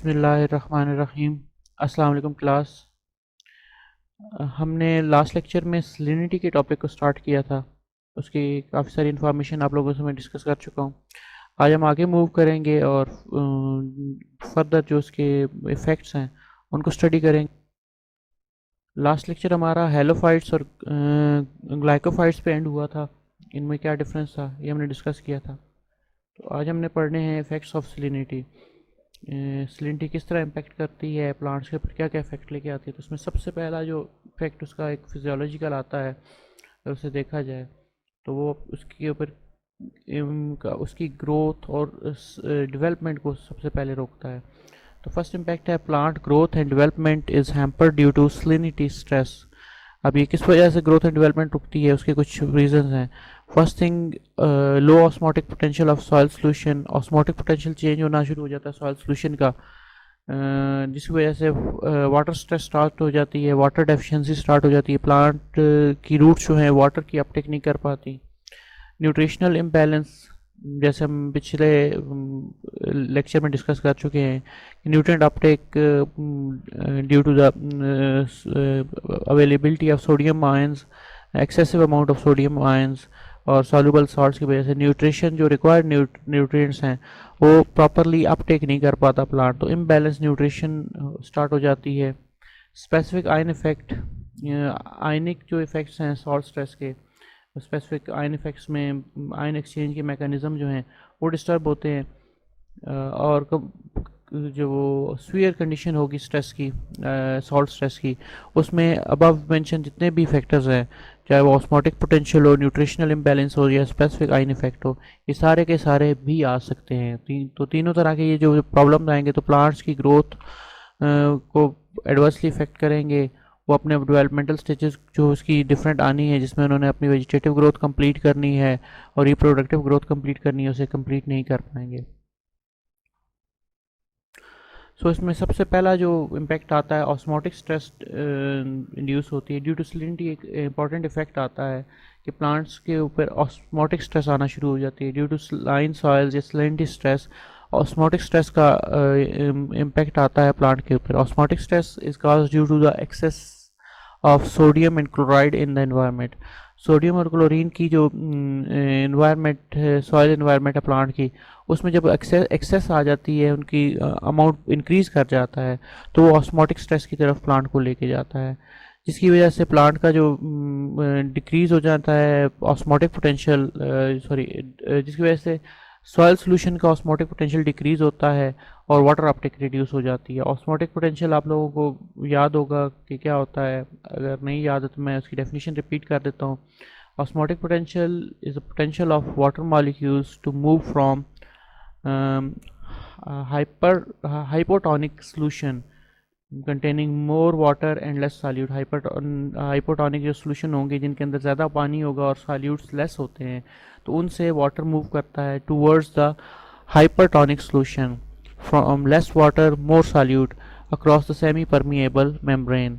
बिस्मिल्लाहिर्रहमानिर्रहीम। अस्सलाम वालेकुम क्लास। हमने लास्ट लेक्चर में सैलिनिटी के टॉपिक को स्टार्ट किया था। उसकी काफ़ी सारी इन्फॉर्मेशन आप लोगों से मैं डिस्कस कर चुका हूँ। आज हम आगे मूव करेंगे और फर्दर जो उसके इफ़ेक्ट्स हैं उनको स्टडी करेंगे। लास्ट लेक्चर हमारा हेलोफाइट्स और ग्लाइकोफाइट्स पे एंड हुआ था। इनमें क्या डिफरेंस था ये हमने डिस्कस किया था। तो आज हमने पढ़ने हैं इफ़ेक्ट्स ऑफ सैलिनिटी। सैलिनिटी किस तरह इम्पेक्ट करती है प्लांट्स के ऊपर, क्या क्या इफेक्ट लेके आती है। तो उसमें सबसे पहला जो इफेक्ट उसका एक फिजियोलॉजिकल आता है, अगर उसे देखा जाए तो वो उसके ऊपर उसकी ग्रोथ और डेवलपमेंट को सबसे पहले रोकता है। तो फर्स्ट इम्पैक्ट है plant growth and development is hampered due to salinity stress. अब ये किस वजह से ग्रोथ एंड डेवलपमेंट रुकती है, उसके कुछ रीजंस हैं। First thing, low osmotic potential of soil solution. Osmotic potential change होना शुरू हो जाता है सॉइल सोल्यूशन का, जिसकी वजह से वाटर स्ट्रेस स्टार्ट हो जाती है, वाटर डेफिशिएंसी स्टार्ट हो जाती है। प्लांट की रूट्स जो हैं वाटर की अपटेक नहीं कर पाती। न्यूट्रिशनल इम्बैलेंस, जैसे हम पिछले लेक्चर में डिस्कस कर चुके हैं कि nutrient uptake due to the availability of sodium ions, excessive amount of sodium ions और सॉल्युबल सॉल्ट्स की वजह से न्यूट्रिशन जो रिक्वायर्ड न्यूट्रिएंट्स हैं वो प्रॉपरली अपटेक नहीं कर पाता प्लांट। तो इम्बैलेंस न्यूट्रिशन स्टार्ट हो जाती है। स्पेसिफिक आयन इफेक्ट, आयनिक जो इफ़ेक्ट्स हैं सॉल्ट स्ट्रेस के, स्पेसिफिक आयन इफेक्ट्स में आयन एक्सचेंज के मैकेनिज़्म जो हैं वो डिस्टर्ब होते हैं। और जो वो स्फीयर कंडीशन होगी स्ट्रेस की, सॉल्ट स्ट्रेस की, उसमें अबव मेंशन जितने भी फैक्टर्स हैं, चाहे वो ऑस्मोटिक पोटेंशियल हो, न्यूट्रिशनल इम्बैलेंस हो या स्पेसिफिक आयन इफेक्ट हो, ये सारे के सारे भी आ सकते हैं। तो तीनों तरह के ये जो प्रॉब्लम आएंगे तो प्लांट्स की ग्रोथ को एडवर्सली इफेक्ट करेंगे। वो अपने डेवलपमेंटल स्टेजेस जो उसकी डिफरेंट आनी है, जिसमें उन्होंने अपनी वेजिटेटिव ग्रोथ कंप्लीट करनी है और रिप्रोडक्टिव ग्रोथ कंप्लीट करनी है, उसे कंप्लीट नहीं कर पाएंगे। सो इसमें सबसे पहला जो इम्पेक्ट आता है ऑस्मोटिक स्ट्रेस इंड्यूस होती है ड्यू टू सैलिनिटी। एक इंपॉर्टेंट इफेक्ट आता है कि प्लांट्स के ऊपर ऑस्मोटिक स्ट्रेस आना शुरू हो जाती है ड्यू टू लाइन सॉइल्स या सैलिनिटी स्ट्रेस। ऑस्मोटिक स्ट्रेस का इम्पेक्ट आता है प्लांट के ऊपर। Osmotic stress is cause due to the excess of sodium and chloride in the environment. Sodium और क्लोरीन की जो इन्वायरमेंट है, सॉइल इन्वायरमेंट है प्लांट की, उसमें जब एक्सेस आ जाती है, उनकी अमाउंट इंक्रीज़ कर जाता है, तो वो ऑस्मोटिक स्ट्रेस की तरफ प्लांट को लेके जाता है, जिसकी वजह से प्लांट का जो डिक्रीज़ हो जाता है ऑस्मोटिक पोटेंशियल, जिसकी वजह से सॉइल सोल्यूशन का ऑस्मोटिक पोटेंशियल डिक्रीज़ होता है और वाटर अपटेक रिड्यूस हो जाती है। ऑस्मोटिक पोटेंशियल आप लोगों को याद होगा कि क्या होता है, अगर नहीं याद है तो मैं उसकी डेफिनेशन रिपीट कर देता हूँ। Osmotic potential is a potential of water molecules to move from hypotonic solution containing more water and less solute। Hypotonic जो सोल्यूशन होंगे जिनके अंदर ज़्यादा पानी होगा और सॉल्यूट्स लेस होते हैं, तो उनसे वाटर मूव करता है towards the hypertonic solution from less water more solute across the semi permeable membrane.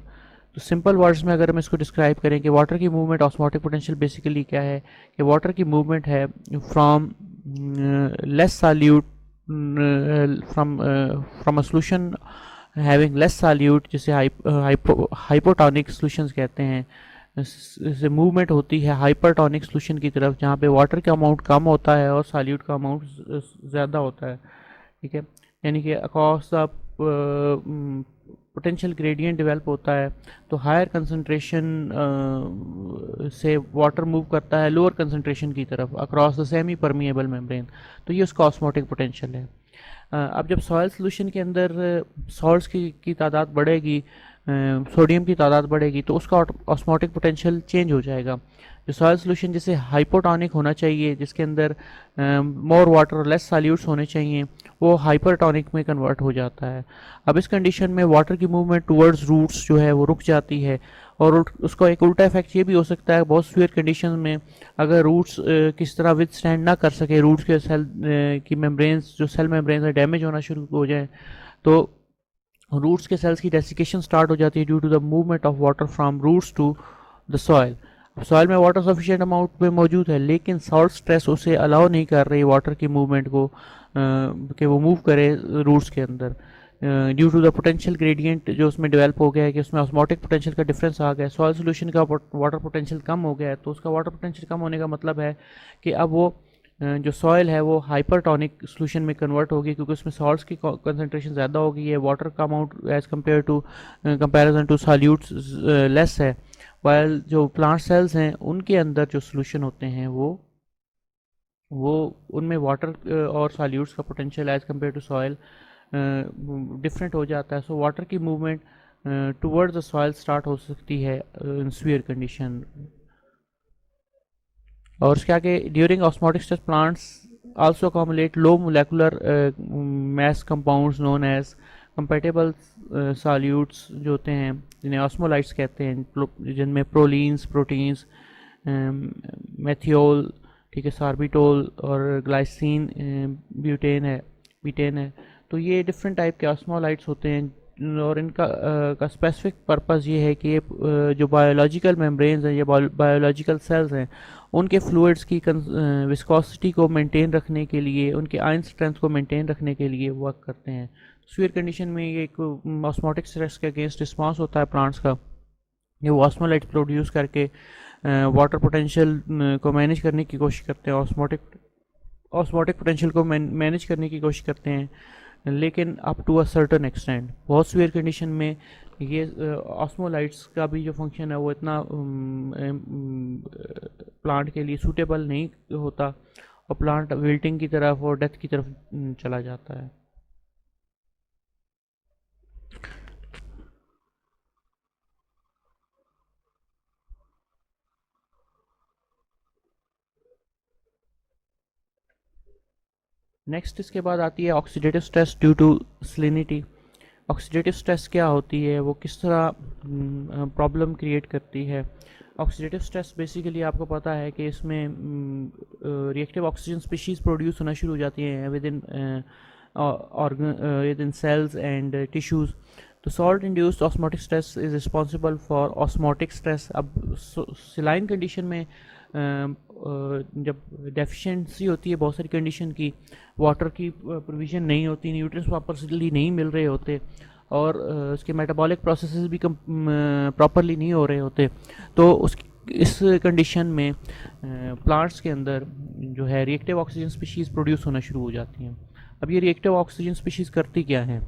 तो सिंपल वर्ड्स में अगर हम इसको डिस्क्राइब करें कि वाटर की मूवमेंट, ऑस्मोटिक पोटेंशियल बेसिकली क्या है कि वाटर की मूवमेंट है from less solute, from a solution having less solute, जिसे हाइपोटोनिक सॉल्यूशंस कहते हैं, से मूवमेंट होती है हाइपरटोनिक सॉल्यूशन की तरफ, जहाँ पे वाटर का अमाउंट कम होता है और सॉल्यूट का अमाउंट ज़्यादा होता है। ठीक है, यानी कि across the potential gradient develop होता है। तो हायर कंसंट्रेशन से वाटर मूव करता है लोअर कंसंट्रेशन की तरफ across the semi permeable membrane, तो ये उसका ऑस्मोटिक पोटेंशियल है। अब जब सॉइल सोल्यूशन के अंदर सॉल्ट्स की तादाद बढ़ेगी, सोडियम की तादाद बढ़ेगी, तो उसका ऑस्मोटिक पोटेंशियल चेंज हो जाएगा। जो सॉइल सोल्यूशन जैसे हाइपोटोनिक होना चाहिए, जिसके अंदर मोर वाटर और लेस सॉल्यूट्स होने चाहिए, वो हाइपरटोनिक में कन्वर्ट हो जाता है। अब इस कंडीशन में वाटर की मूवमेंट टुवर्ड्स रूट्स जो है वो रुक जाती है, और उसका एक उल्टा इफेक्ट ये भी हो सकता है बहुत सीवियर कंडीशन में, अगर रूट्स किस तरह विद स्टैंड ना कर सके, रूट्स के सेल की मेम्ब्रेन्स, जो सेल मेम्ब्रेन्स है डैमेज होना शुरू हो जाए, तो रूट्स के सेल्स की डेसिकेशन स्टार्ट हो जाती है due to the movement of water from roots to the soil. Soil में वाटर सफिशिएंट अमाउंट में मौजूद है, लेकिन सॉल्ट स्ट्रेस उसे अलाउ नहीं कर रही वाटर की मूवमेंट को कि वो मूव करे रूट्स के अंदर। Due to the potential gradient जो उसमें डेवलप हो गया है कि उसमें ऑस्मोटिक पोटेंशियल का डिफरेंस आ गया है, सॉइल सोल्यूशन का वाटर पोटेंशियल कम हो गया है। तो उसका वाटर पोटेंशियल कम होने का मतलब है कि अब वो जो सॉइल है वो हाइपरटोनिक सोल्यूशन में कन्वर्ट होगी, क्योंकि उसमें सॉल्ट्स की कंसंट्रेशन ज़्यादा हो गई है, वाटर का amount as compare to comparison to solutes less है। वाइल जो प्लांट सेल्स हैं उनके अंदर जो सोल्यूशन होते हैं वो उनमें वाटर और सॉल्यूट्स का potential as compare to soil different हो जाता है। सो वाटर की movement towards the soil start हो सकती है इन सीवियर कंडीशन। और उसके आगे during osmotic stress plants also accommodate low molecular mass compounds known as compatible solutes जो होते हैं जिन्हें ऑस्मोलाइट्स कहते हैं, जिनमें प्रोलीन्स, प्रोटीन्स, मेथियोल, ठीक है, सार्बिटोल और ग्लाइसिन, बीटेन है। तो ये डिफरेंट टाइप के ऑस्मोलाइट्स होते हैं और इनका का स्पेसिफिक पर्पस ये है कि ये जो बायोलॉजिकल मेम्ब्रेन्स हैं या बायोलॉजिकल सेल्स हैं उनके फ्लूइड्स की विस्कोसिटी को मेंटेन रखने के लिए, उनके आयन स्ट्रेंथ को मेंटेन रखने के लिए वर्क करते हैं। सीवियर कंडीशन में ये एक ऑस्मोटिक स्ट्रेस के अगेंस्ट रिस्पांस होता है प्लांट्स का, ये वो ऑस्मोलाइट्स प्रोड्यूस करके वाटर पोटेंशियल को मैनेज करने की कोशिश करते हैं, ऑस्मोटिक पोटेंशियल को मैनेज करने की कोशिश करते हैं, लेकिन up to a certain extent. बहुत सीवियर कंडीशन में ये ऑस्मोलाइट्स का भी जो फंक्शन है वो इतना प्लांट के लिए सूटेबल नहीं होता और प्लांट विल्टिंग की तरफ और डेथ की तरफ चला जाता है। नेक्स्ट इसके बाद आती है oxidative stress due to salinity. Oxidative stress क्या होती है, वो किस तरह प्रॉब्लम क्रिएट करती है। ऑक्सीडेटिव स्ट्रेस बेसिकली आपको पता है कि इसमें रिएक्टिव ऑक्सीजन स्पीशीज़ प्रोड्यूस होना शुरू हो जाती हैं within cells and tissues. तो salt induced osmotic stress is responsible for osmotic stress. अब सिलाइन कंडीशन में जब डेफिशिएंसी होती है बहुत सारी कंडीशन की, वाटर की प्रोविज़न नहीं होती, न्यूट्रिएंट्स प्रॉपरली नहीं मिल रहे होते और उसके मेटाबॉलिक प्रोसेसेस भी प्रॉपरली नहीं हो रहे होते, तो इस कंडीशन में प्लांट्स के अंदर जो है रिएक्टिव ऑक्सीजन स्पीशीज़ प्रोड्यूस होना शुरू हो जाती हैं। अब ये रिएक्टिव ऑक्सीजन स्पीशीज़ करती क्या हैं?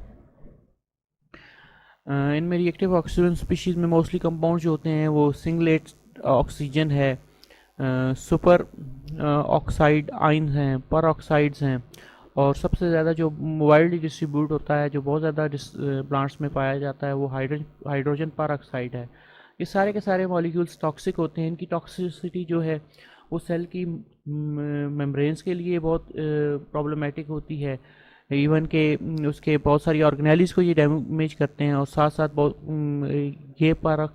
इनमें रिएक्टिव ऑक्सीजन स्पीशीज़ में मोस्टली कंपाउंड जो होते हैं वो सिंगलेट ऑक्सीजन है, सुपर ऑक्साइड आइन हैं, पर ऑक्साइड्स हैं, और सबसे ज़्यादा जो वाइडली डिस्ट्रीब्यूट होता है, जो बहुत ज़्यादा प्लांट्स में पाया जाता है, वो हाइड्रोजन पर ऑक्साइड है। ये सारे के सारे मॉलिक्यूल्स टॉक्सिक होते हैं। इनकी टॉक्सिसिटी जो है वो सेल की मेम्ब्रेन्स के लिए बहुत प्रॉब्लमेटिक होती है, इवन के उसके बहुत सारी ऑर्गेनेलिज को ये डैमेज करते हैं, और साथ साथ बहुत ये पर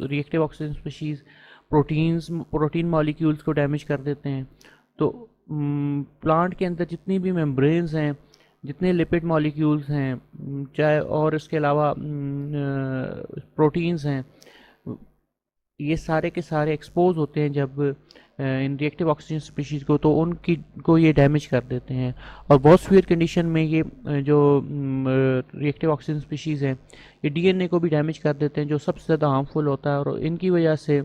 reactive oxygen species protein molecules को डैमेज कर देते हैं। तो प्लांट के अंदर जितनी भी मेम्ब्रेन्स हैं, जितने लिपिड मॉलिक्यूल्स हैं, चाहे और इसके अलावा प्रोटीन्स हैं, ये सारे के सारे एक्सपोज होते हैं जब इन रिएक्टिव ऑक्सीजन स्पीशीज़ को, तो उनकी को ये डैमेज कर देते हैं। और बहुत सीवियर कंडीशन में ये जो रिएक्टिव ऑक्सीजन स्पीशीज़ हैं ये डीएनए को भी डैमेज कर देते हैं, जो सबसे ज़्यादा हार्मफुल होता है। और इनकी वजह से,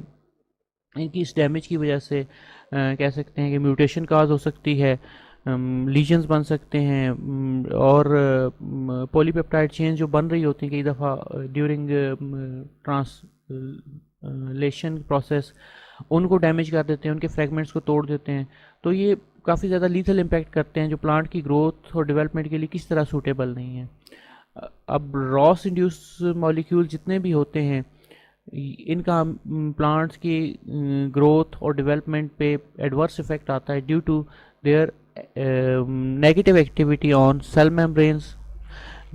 इनकी इस डैमेज की वजह से कह सकते हैं कि म्यूटेशन काज हो सकती है, लीजन्स बन सकते हैं, और पॉलीपेप्टाइड चेन जो बन रही होती हैं कई दफ़ा ड्यूरिंग ट्रांसलेशन प्रोसेस, उनको डैमेज कर देते हैं, उनके फ्रेगमेंट्स को तोड़ देते हैं। तो ये काफ़ी ज़्यादा लीथल इम्पैक्ट करते हैं, जो प्लांट की ग्रोथ और डेवलपमेंट के लिए किस तरह सूटेबल नहीं है। अब रॉस इंड्यूस मॉलिक्यूल जितने भी होते हैं, इनका प्लांट्स की ग्रोथ और डेवलपमेंट पे एडवर्स इफेक्ट आता है due to their negative activity on cell membranes,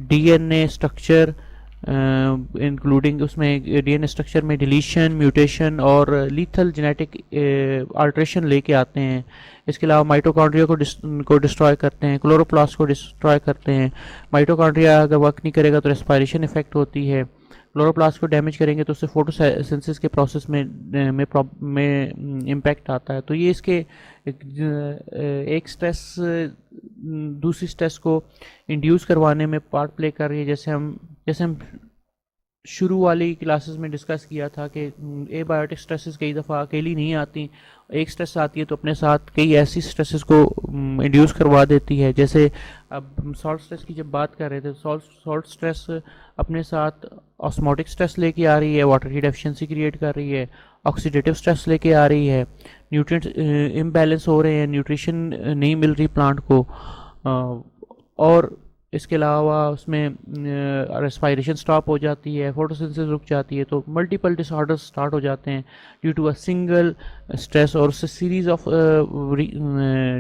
DNA structure, including उसमें डीएनए स्ट्रक्चर में डिलीशन, म्यूटेशन और लीथल जेनेटिक अल्ट्रेशन लेके आते हैं। इसके अलावा माइटोकॉन्ड्रिया को डिस्ट्रॉय करते हैं, क्लोरोप्लास्ट को डिस्ट्रॉय करते हैं। माइटोकॉन्ड्रिया अगर वर्क नहीं करेगा तो रेस्पायरेशन इफेक्ट होती है, क्लोरोप्लास्ट को डैमेज करेंगे तो उससे फोटोसिंथेसिस के प्रोसेस में इम्पैक्ट आता है। तो ये इसके एक स्ट्रेस दूसरी स्ट्रेस को इंड्यूस करवाने में पार्ट प्ले कर रही है। जैसे हम शुरू वाली क्लासेस में डिस्कस किया था कि एबायोटिक स्ट्रेसेस कई दफ़ा अकेली नहीं आती, एक स्ट्रेस आती है तो अपने साथ कई ऐसी स्ट्रेसेस को इंड्यूस करवा देती है। जैसे अब सॉल्ट स्ट्रेस की जब बात कर रहे थे, सॉल्ट स्ट्रेस अपने साथ ऑस्मोटिक स्ट्रेस लेके आ रही है, वाटर की डेफिशिएंसी क्रिएट कर रही है, ऑक्सीडेटिव स्ट्रेस लेके आ रही है, न्यूट्रिएंट्स इम्बैलेंस हो रहे हैं, न्यूट्रिशन नहीं मिल रही प्लांट को, और इसके अलावा उसमें रेस्पायरेशन स्टॉप हो जाती है, फोटोसिंथेसिस रुक जाती है। तो मल्टीपल डिसऑर्डर्स स्टार्ट हो जाते हैं due to a single stress, और उससे series of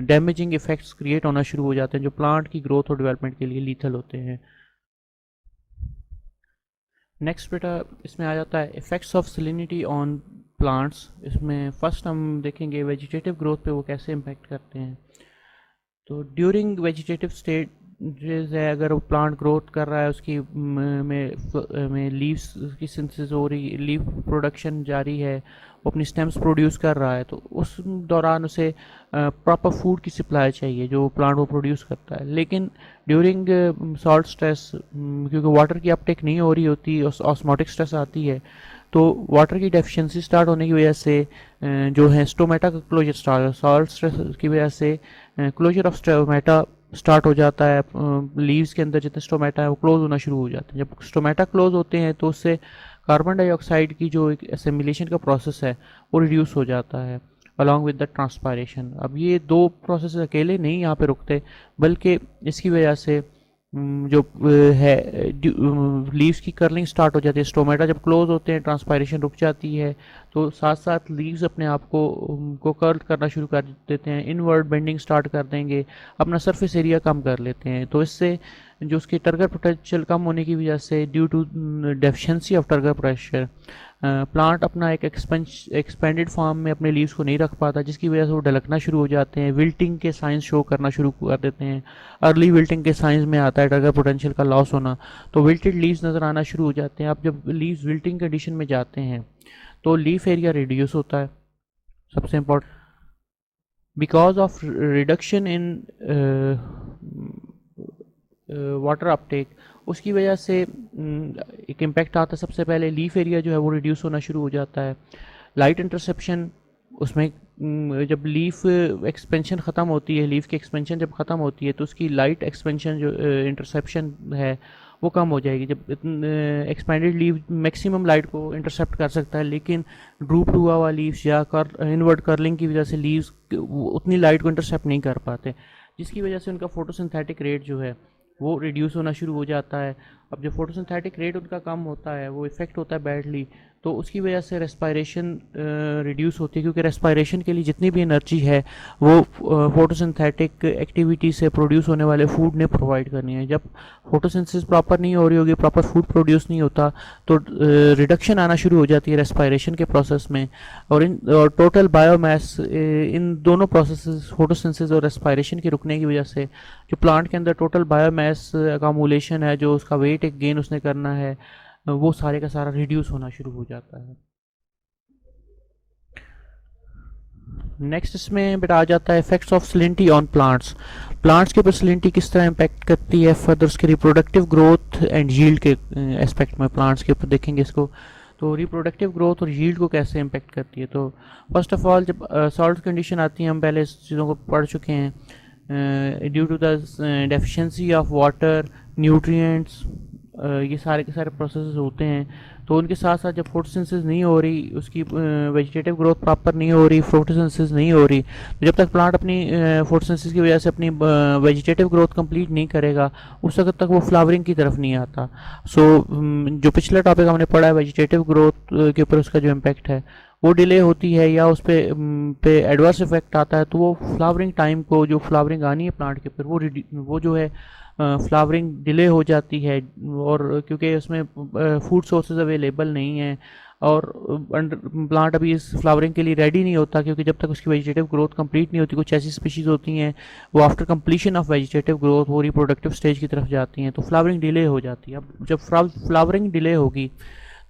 damaging effects create होना शुरू हो जाते हैं जो प्लांट की ग्रोथ और डेवलपमेंट के लिए लीथल होते हैं। नेक्स्ट बेटा इसमें आ जाता है effects of salinity on plants. इसमें फर्स्ट हम देखेंगे वेजिटेटिव ग्रोथ पे वो कैसे इम्पेक्ट करते हैं। तो ड्यूरिंग वेजिटेटिव स्टेज है, अगर वो प्लांट ग्रोथ कर रहा है, उसकी में लीव्स की सिंथेसिस हो रही, लीफ प्रोडक्शन जारी है, वो अपनी स्टेम्स प्रोड्यूस कर रहा है, तो उस दौरान उसे प्रॉपर फूड की सप्लाई चाहिए जो प्लांट वो प्रोड्यूस करता है। लेकिन ड्यूरिंग सॉल्ट स्ट्रेस क्योंकि वाटर की अपटेक नहीं हो रही होती, ऑस्मोटिक स्ट्रेस आती है, तो वाटर की डेफिशिएंसी स्टार्ट होने की वजह से जो है स्टोमेटा का क्लोजर स्टार्ट, सॉल्ट स्ट्रेस की वजह से क्लोजर ऑफ स्टोमेटा स्टार्ट हो जाता है। लीव्स के अंदर जितने स्टोमेटा है वो क्लोज होना शुरू हो जाते हैं। जब स्टोमेटा क्लोज होते हैं तो उससे कार्बन डाइऑक्साइड की जो एक एसिमिलेशन का प्रोसेस है वो रिड्यूस हो जाता है अलॉन्ग विद द ट्रांसपायरेशन। अब ये दो प्रोसेस अकेले नहीं यहाँ पे रुकते, बल्कि इसकी वजह से जो है लीव्स की कर्लिंग स्टार्ट हो जाती है। स्टोमेटा जब क्लोज होते हैं ट्रांसपायरेशन रुक जाती है, तो साथ साथ लीव्स अपने आप को कर्ल करना शुरू कर देते हैं, इनवर्ड बेंडिंग स्टार्ट कर देंगे, अपना सरफेस एरिया कम कर लेते हैं। तो इससे जो उसकी टर्गर पोटेंशियल कम होने की वजह से due to deficiency of turgor pressure plant अपना एक एक्सपेंडेड फॉर्म में अपने लीव्स को नहीं रख पाता, जिसकी वजह से वो ढलकना शुरू हो जाते हैं, विल्टिंग के साइंस शो करना शुरू कर देते हैं। अर्ली विल्टिंग के साइंस में आता है टर्गर पोटेंशियल का लॉस होना, तो विल्टेड लीव्स नज़र आना शुरू हो जाते हैं। अब जब लीव्स विल्टिंग कंडीशन में जाते हैं तो लीफ एरिया रिड्यूस होता है। सबसे important because of reduction in water Uptake, उसकी वजह से एक इम्पैक्ट आता है। सबसे पहले लीफ एरिया जो है वो रिड्यूस होना शुरू हो जाता है। लाइट इंटरसेप्शन, उसमें जब लीफ एक्सपेंशन ख़त्म होती है, लीफ की एक्सपेंशन जब ख़त्म होती है तो उसकी लाइट एक्सपेंशन जो इंटरसेप्शन है वो कम हो जाएगी। जब एक्सपेंडेड लीव मैक्सिमम लाइट को इंटरसेप्ट कर सकता है, लेकिन ड्रूप हुआ हुआ लीव्स या इनवर्ड कर्लिंग की वजह से लीव्स उतनी लाइट को इंटरसेप्ट नहीं कर पाते, जिसकी वजह से उनका फोटोसिंथेटिक रेट जो है वो रिड्यूस होना शुरू हो जाता है। अब जो फोटोसिंथेटिक रेट उनका कम होता है वो इफ़ेक्ट होता है बैडली, तो उसकी वजह से रेस्पायरेशन रिड्यूस होती है, क्योंकि रेस्पायरेशन के लिए जितनी भी एनर्जी है वो फोटोसिंथेटिक एक्टिविटी से प्रोड्यूस होने वाले फूड ने प्रोवाइड करनी है। जब फोटोसिंथेसिस प्रॉपर नहीं हो रही होगी, प्रॉपर फूड प्रोड्यूस नहीं होता, तो रिडक्शन आना शुरू हो जाती है रेस्पायरेशन के प्रोसेस में, और टोटल बायोमास इन दोनों प्रोसेस फोटोसिंथेसिस और रेस्पायरेशन के रुकने की वजह से जो प्लांट के अंदर टोटल बायोमास अकामुलेशन है, जो उसका वेट एक गेन उसने करना है, वो सारे का सारा रिड्यूस होना शुरू हो जाता है। नेक्स्ट इसमें बेटा आ जाता है effects of salinity on plants. Plants के ऊपर सलिनिटी किस तरह इम्पैक्ट करती है, फर्दर उसके रिप्रोडक्टिव ग्रोथ एंड यील्ड के एस्पेक्ट में प्लांट्स के ऊपर देखेंगे इसको। तो रिप्रोडक्टिव ग्रोथ और यील्ड को कैसे इम्पैक्ट करती है। तो फर्स्ट ऑफ ऑल जब सॉल्ट कंडीशन आती है, हम पहले इस चीज़ों को पढ़ चुके हैं, due to the deficiency of water, nutrients, ये सारे के सारे प्रोसेस होते हैं। तो उनके साथ साथ जब फोटोसिंथेसिस नहीं हो रही, उसकी वेजिटेटिव ग्रोथ प्रॉपर नहीं हो रही, फोटोसिंथेसिस नहीं हो रही, तो जब तक प्लांट अपनी फोटोसिंथेसिस की वजह से अपनी वेजिटेटिव ग्रोथ कंप्लीट नहीं करेगा, उस वक्त तक वो फ्लावरिंग की तरफ नहीं आता। जो पिछला टॉपिक हमने पढ़ा है वेजिटेटिव ग्रोथ के ऊपर, उसका जो इम्पैक्ट है वो डिले होती है या उस पे एडवर्स इफेक्ट आता है, तो वो फ्लावरिंग टाइम को, जो फ्लावरिंग आनी है प्लांट के ऊपर, वो जो है फ्लावरिंग डिले हो जाती है। और क्योंकि उसमें फूड सोर्सेज अवेलेबल नहीं हैं और प्लांट अभी इस फ्लावरिंग के लिए रेडी नहीं होता, क्योंकि जब तक उसकी वेजिटेटिव ग्रोथ कंप्लीट नहीं होती, कुछ ऐसी स्पीशीज़ होती हैं वो after completion of vegetative growth वो रिप्रोडक्टिव स्टेज की तरफ जाती हैं, तो फ्लावरिंग डिले हो जाती है। अब जब फ्लावरिंग डिले होगी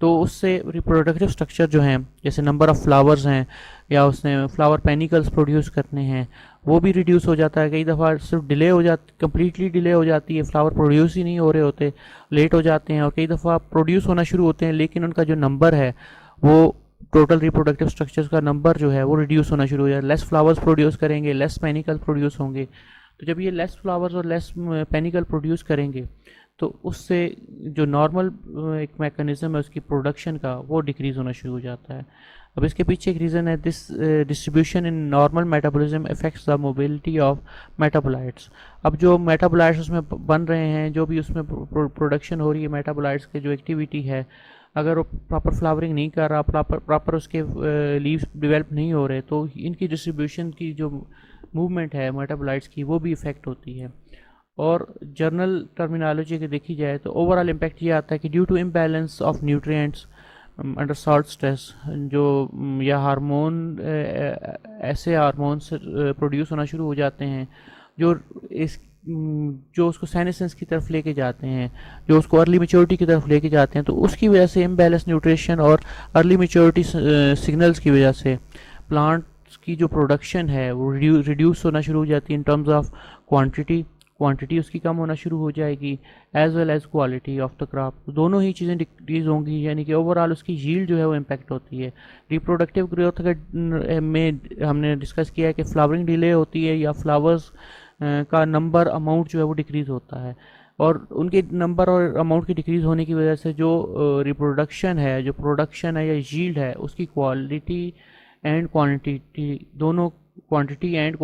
तो उससे रिप्रोडक्टिव स्ट्रक्चर जो हैं, जैसे नंबर ऑफ़ फ्लावर्स हैं या उसने फ्लावर पेनिकल्स प्रोड्यूस करने हैं, वो भी रिड्यूस हो जाता है। कई दफ़ा सिर्फ डिले हो जाती, कम्प्लीटली डिले हो जाती है, फ्लावर प्रोड्यूस ही नहीं हो रहे होते, लेट हो जाते हैं। और कई दफ़ा प्रोड्यूस होना शुरू होते हैं लेकिन उनका जो नंबर है वो टोटल रिप्रोडक्टिव स्ट्रक्चर्स का नंबर जो है वो रिड्यूस होना शुरू हो जाए, लेस फ्लावर्स प्रोड्यूस करेंगे, लेस पेनिकल प्रोड्यूस होंगे। तो जब ये लेस फ्लावर्स और लेस पेनिकल प्रोड्यूस करेंगे तो उससे जो नॉर्मल एक मैकेनिज़्म है उसकी प्रोडक्शन का वो डिक्रीज़ होना शुरू हो जाता है। अब इसके पीछे एक रीज़न है, this distribution in normal metabolism affects the mobility of metabolites. अब जो मेटाबोलाइट्स उसमें बन रहे हैं, जो भी उसमें प्रोडक्शन हो रही है मेटाबोलाइट्स की जो एक्टिविटी है, अगर वो प्रॉपर फ्लावरिंग नहीं कर रहा, प्रॉपर उसके लीव्स डेवलप नहीं हो रहे, तो इनकी डिस्ट्रीब्यूशन की जो मूवमेंट है मेटाबोलाइट्स की वो भी इफ़ेक्ट होती है। और जर्नल टर्मिनोलॉजी की देखी जाए तो ओवरऑल इम्पैक्ट ये आता है कि due to imbalance of nutrients under salt stress, जो या हार्मोन ऐसे हार्मोन्स प्रोड्यूस होना शुरू हो जाते हैं जो इस जो उसको सेनेसेंस की तरफ लेके जाते हैं, जो उसको अर्ली मेच्योरिटी की तरफ लेके जाते हैं। तो उसकी वजह से इम्बैलेंस न्यूट्रिशन और अर्ली मेच्योरिटी सिग्नल्स की वजह से प्लांट्स की जो प्रोडक्शन है वो रिड्यूस होना शुरू हो जाती है इन टर्म्स ऑफ क्वांटिटी उसकी कम होना शुरू हो जाएगी, as well as quality of the crop, दोनों ही चीज़ें डिक्रीज होंगी। यानी कि ओवरऑल उसकी यील्ड जो है वो इम्पैक्ट होती है। रिप्रोडक्टिव ग्रोथ में हमने डिस्कस किया है कि फ्लावरिंग डिले होती है या फ्लावर्स का नंबर अमाउंट जो है वो डिक्रीज़ होता है, और उनके नंबर और अमाउंट की डिक्रीज़ होने की वजह से जो रिप्रोडक्शन है, जो प्रोडक्शन है या यील्ड है, उसकी क्वालिटी एंड क्वांटिटी दोनों, क्वांटिटी एंड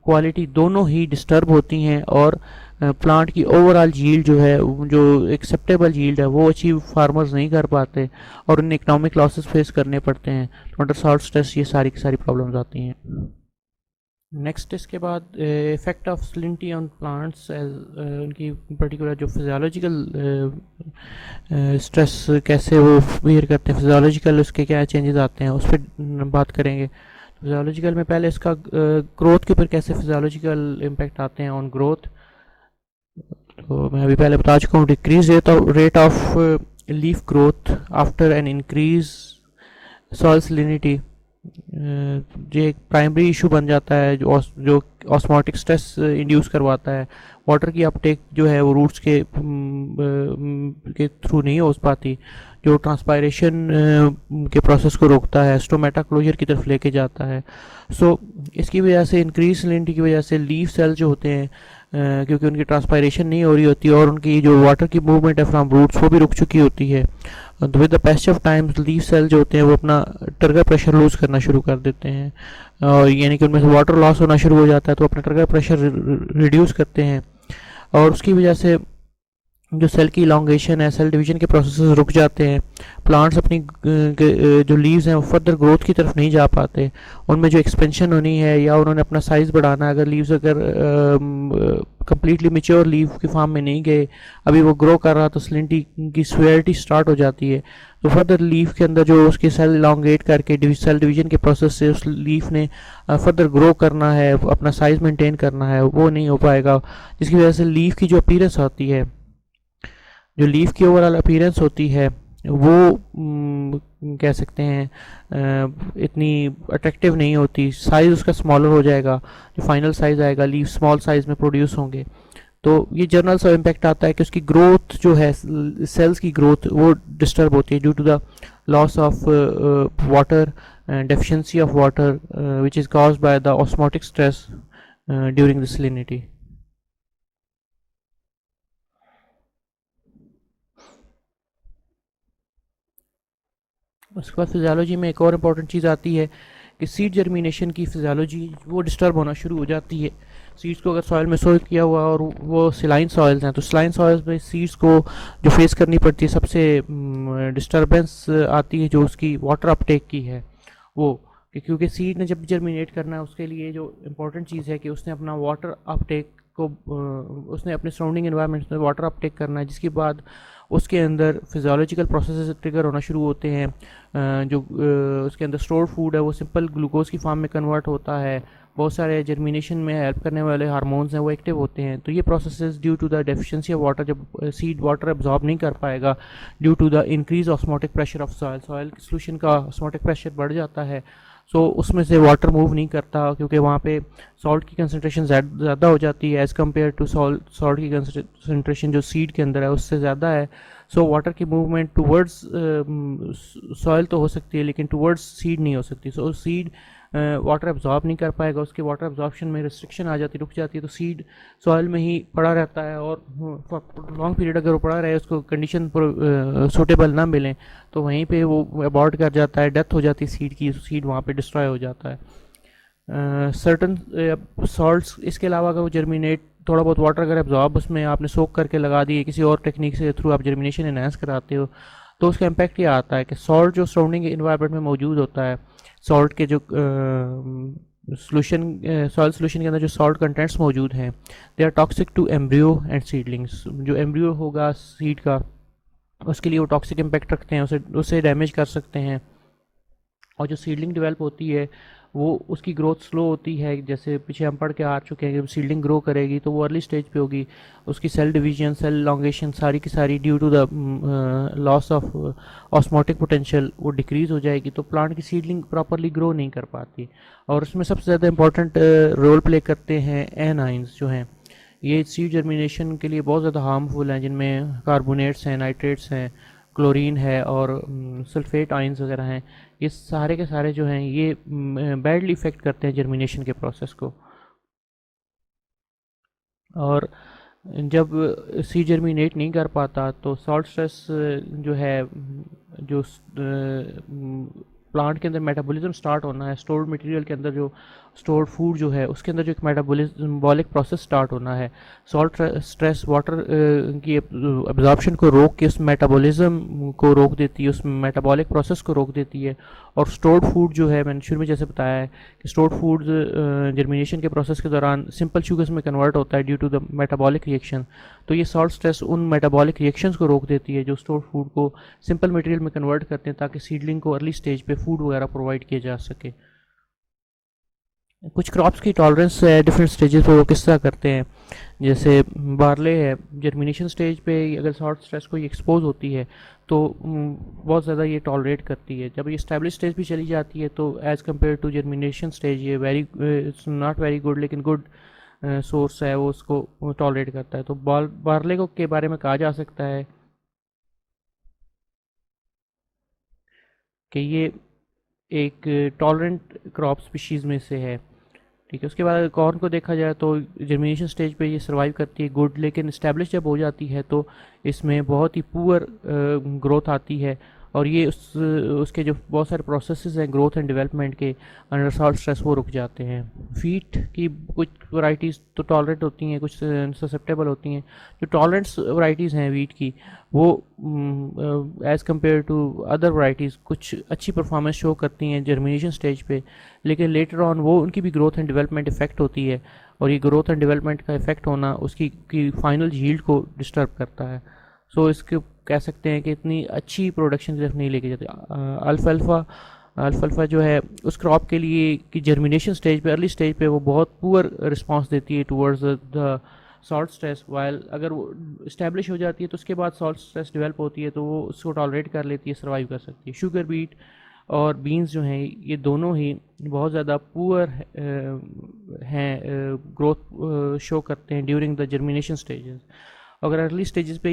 क्वालिटी दोनों ही डिस्टर्ब होती हैं, और प्लांट की ओवरऑल यील्ड जो है, जो एक्सेप्टेबल यील्ड है, वो अचीव फार्मर्स नहीं कर पाते और उन्हें इकोनॉमिक लॉसेस फेस करने पड़ते हैं। तो अंडर सॉल्ट स्ट्रेस ये सारी की सारी प्रॉब्लम्स आती हैं। नेक्स्ट इसके बाद effect of salinity on plants, उनकी पर्टिकुलर जो फिजियोलॉजिकल स्ट्रेस कैसे वो बिहेव करते हैं, फिजियोलॉजिकल उसके क्या चेंजेस आते हैं उस पर बात करेंगे। फिजियोलॉजिकल में पहले इसका ग्रोथ के ऊपर कैसे फिजियोलॉजिकल इम्पैक्ट आते हैं ऑन ग्रोथ। तो मैं अभी पहले बता चुका हूँ, decrease rate of leaf growth after an increase soil salinity, ये एक प्राइमरी इशू बन जाता है जो ऑस्मोटिक स्ट्रेस इंड्यूस करवाता है। वाटर की अपटेक जो है वो रूट्स के थ्रू नहीं हो पाती, जो ट्रांसपायरेशन के प्रोसेस को रोकता है, स्टोमेटा क्लोजर की तरफ लेके जाता है। सो इसकी वजह से इंक्रीज सलिनिटी की वजह से लीफ सेल जो होते हैं, क्योंकि उनकी ट्रांसपायरेशन नहीं हो रही होती और उनकी जो वाटर की मूवमेंट है फ्रॉम रूट्स वो भी रुक चुकी होती है, with the passage of time leaf cell जो होते हैं वो अपना टर्गर प्रेशर लूज़ करना शुरू कर देते हैं, और यानी कि उनमें से वाटर लॉस होना शुरू हो जाता है, तो अपना टर्गर प्रेशर रिड्यूस करते हैं, और उसकी वजह से जो सेल की इलांगेशन है, सेल डिवीजन के प्रोसेसेस रुक जाते हैं। प्लांट्स अपनी जो लीव्स हैं वो फर्दर ग्रोथ की तरफ नहीं जा पाते, उनमें जो एक्सपेंशन होनी है या उन्होंने अपना साइज़ बढ़ाना है, अगर लीव्स अगर कम्प्लीटली मेच्योर लीव की फॉर्म में नहीं गए, अभी वो ग्रो कर रहा, तो सलिनिटी की स्वेरिटी स्टार्ट हो जाती है। तो फर्दर लीफ के अंदर जो उसके सेल इलांगेट करके सेल डिवीजन के प्रोसेस से उस लीफ ने फर्दर ग्रो करना है, अपना साइज़ मेंटेन करना है, वो नहीं हो पाएगा, जिसकी वजह से लीफ की जो अपीयरेंस होती है, जो लीफ की ओवरऑल अपीयरेंस होती है वो कह सकते हैं इतनी अट्रैक्टिव नहीं होती, साइज़ उसका स्मॉलर हो जाएगा, जो फाइनल साइज़ आएगा लीफ स्मॉल साइज़ में प्रोड्यूस होंगे। तो ये जर्नल सा इम्पैक्ट आता है कि उसकी ग्रोथ जो है, सेल्स की ग्रोथ वो डिस्टर्ब होती है due to the loss of water, deficiency of water which is caused by the osmotic stress during the salinity. उसके बाद फिजियोलॉजी में एक और इम्पॉर्टेंट चीज़ आती है कि सीड जर्मिनेशन की फिजियोलॉजी वो डिस्टर्ब होना शुरू हो जाती है। सीड्स को अगर सॉइल में सोव किया हुआ और वो सिलाइन सॉइल्स हैं, तो सिलाइन सॉइल्स में सीड्स को जो फेस करनी पड़ती है, सबसे डिस्टर्बेंस आती है जो उसकी वाटर अपटेक की है वो, क्योंकि सीड ने जब जर्मिनेट करना है उसके लिए जो इम्पोर्टेंट चीज़ है कि उसने अपना वाटर अपटेक को उसने अपने सराउंडिंग एनवायरनमेंट में वाटर अपटेक करना है, जिसके बाद उसके अंदर फिजियोलॉजिकल प्रोसेस ट्रिगर होना शुरू होते हैं। जो उसके अंदर स्टोर्ड फूड है वो सिंपल ग्लूकोज की फॉर्म में कन्वर्ट होता है, बहुत सारे जर्मिनेशन में हेल्प करने वाले हार्मोन्स हैं वो एक्टिव होते हैं। तो ये processes due to the deficiency of water, जब सीड वाटर एब्जॉर्ब नहीं कर पाएगा due to the increase osmotic pressure of soil, soil solution का ऑस्मोटिक प्रेशर बढ़ जाता है, सो उसमें से वाटर मूव नहीं करता, क्योंकि वहाँ पे सॉल्ट की कंसनट्रेशन ज़्यादा हो जाती है एज़ कम्पेयर टू सॉल्ट की कंसनट्रेशन जो सीड के अंदर है उससे ज़्यादा है। सो वाटर की मूवमेंट टूवर्ड्स सॉइल तो हो सकती है, लेकिन टूवर्ड्स सीड नहीं हो सकती। सो सीड वाटर एब्जॉर्ब नहीं कर पाएगा, उसके वाटर एब्जॉर्प्शन में रिस्ट्रिक्शन आ जाती, रुक जाती है, तो सीड सॉइल में ही पड़ा रहता है, और लॉन्ग पीरियड अगर वो पड़ा रहे, उसको कंडीशन सूटेबल ना मिले, तो वहीं पे वो अबॉर्ट कर जाता है, डेथ हो जाती है सीड की, सीड वहाँ पे डिस्ट्रॉय हो जाता है। सर्टन सॉल्ट्स इसके अलावा अगर वो जर्मिनेट थोड़ा बहुत वाटर अगर एब्जॉर्ब उसमें आपने सोक करके लगा दिए, किसी और टेक्निक से थ्रू आप जर्मिनेशन एनहांस कराते हो, तो उसका इम्पैक्ट ये आता है कि सॉल्ट जो सराउंडिंग इन्वायरमेंट में मौजूद होता है, सॉल्ट के जो सोल्यूशन सॉइल सोल्यूशन के अंदर जो सॉल्ट कंटेंट्स मौजूद हैं, they are toxic to embryo and seedlings. जो एम्ब्रियो होगा सीड का, उसके लिए वो टॉक्सिक इम्पैक्ट रखते हैं, उसे डैमेज कर सकते हैं। और जो सीडलिंग डेवलप होती है वो उसकी ग्रोथ स्लो होती है, जैसे पीछे हम पढ़ के आ चुके हैं कि सीडलिंग ग्रो करेगी तो वो अर्ली स्टेज पे होगी, उसकी सेल डिवीजन सेल लॉन्गेशन सारी की सारी due to the loss of osmotic potential वो डिक्रीज हो जाएगी, तो प्लांट की सीडलिंग प्रॉपरली ग्रो नहीं कर पाती। और उसमें सबसे ज़्यादा इंपॉर्टेंट रोल प्ले करते हैं एनाइंस जो हैं, ये सीड जर्मिनेशन के लिए बहुत ज़्यादा हार्मफुल हैं, जिनमें कार्बोनेट्स हैं, नाइट्रेट्स हैं, क्लोरीन है और सल्फेट आयंस वगैरह हैं। ये सारे के सारे जो हैं ये बैडली इफ़ेक्ट करते हैं जर्मिनेशन के प्रोसेस को। और जब सी जर्मिनेट नहीं कर पाता तो सॉल्ट स्ट्रेस जो है, जो प्लांट के अंदर मेटाबॉलिज्म स्टार्ट होना है, स्टोर्ड मटेरियल के अंदर जो स्टोर्ड फूड जो है उसके अंदर जो एक मेटाबॉलिक प्रोसेस स्टार्ट होना है, सॉल्ट स्ट्रेस वाटर की एब्जॉर्प्शन को रोक के उस मेटाबॉलिज्म को रोक देती है, उस मेटाबॉलिक प्रोसेस को रोक देती है। और स्टोर्ड फूड जो है, मैंने शुरू में जैसे बताया है कि स्टोर्ड फूड जर्मिनेशन के प्रोसेस के दौरान सिंपल शुगर्स में कन्वर्ट होता है due to the metabolic reaction, तो ये सॉल्ट स्ट्रेस उन मेटाबॉलिक रिएक्शंस को रोक देती है जो स्टोर्ड फूड को सिंपल मटेरियल में कन्वर्ट करते हैं, ताकि सीडलिंग को अर्ली स्टेज पे फूड वगैरह प्रोवाइड किया जा सके। कुछ क्रॉप्स की टॉलरेंस है डिफरेंट स्टेजेस पे, वो किस तरह करते हैं, जैसे बार्ले है, जर्मिनेशन स्टेज पे अगर सॉल्ट स्ट्रेस को एक्सपोज होती है तो बहुत ज़्यादा ये टॉलरेट करती है। जब ये स्टैब्लिश स्टेज भी चली जाती है तो as compare to germination stage ये very it's not very good, लेकिन गुड सोर्स है, वो उसको टॉलरेट करता है। तो बार्ले को के बारे में कहा जा सकता है कि ये एक टॉलरेंट क्रॉप स्पीशीज़ में से है, ठीक है। उसके बाद कॉर्न को देखा जाए तो जर्मिनेशन स्टेज पे ये सर्वाइव करती है गुड, लेकिन इस्टेब्लिश जब हो जाती है तो इसमें बहुत ही पुअर ग्रोथ आती है, और ये उसके जो बहुत सारे प्रोसेसेस हैं ग्रोथ एंड डेवलपमेंट के अंडर सॉल्ट स्ट्रेस वो रुक जाते हैं। वीट की कुछ वैरायटीज़ तो टॉलरेट होती हैं, कुछ ससेप्टेबल होती हैं। जो टॉलरेंट्स वैरायटीज़ हैं वीट की, वो as compare to other varieties कुछ अच्छी परफॉर्मेंस शो करती हैं जर्मिनेशन स्टेज पे, लेकिन लेटर ऑन वो उनकी भी ग्रोथ एंड डेवलपमेंट इफेक्ट होती है, और ये ग्रोथ एंड डेवलपमेंट का इफेक्ट होना उसकी की फाइनल यील्ड को डिस्टर्ब करता है। सो इसके कह सकते हैं कि इतनी अच्छी प्रोडक्शन की तरफ नहीं लेके जाते। अल्फाल्फा जो है उस क्रॉप के लिए कि जर्मिनेशन स्टेज पे अर्ली स्टेज पे वो बहुत पुअर रिस्पांस देती है towards the salt stress, while अगर वो इस्टेब्लिश हो जाती है तो उसके बाद सॉल्ट स्ट्रेस डेवलप होती है तो वो उसको टॉलरेट कर लेती है, सर्वाइव कर सकती है। शुगर बीट और बीन्स जो हैं ये दोनों ही बहुत ज़्यादा पुअर हैं, ग्रोथ शो करते हैं ड्यूरिंग द जर्मिनेशन स्टेजेस। अगर अर्ली स्टेजेस पे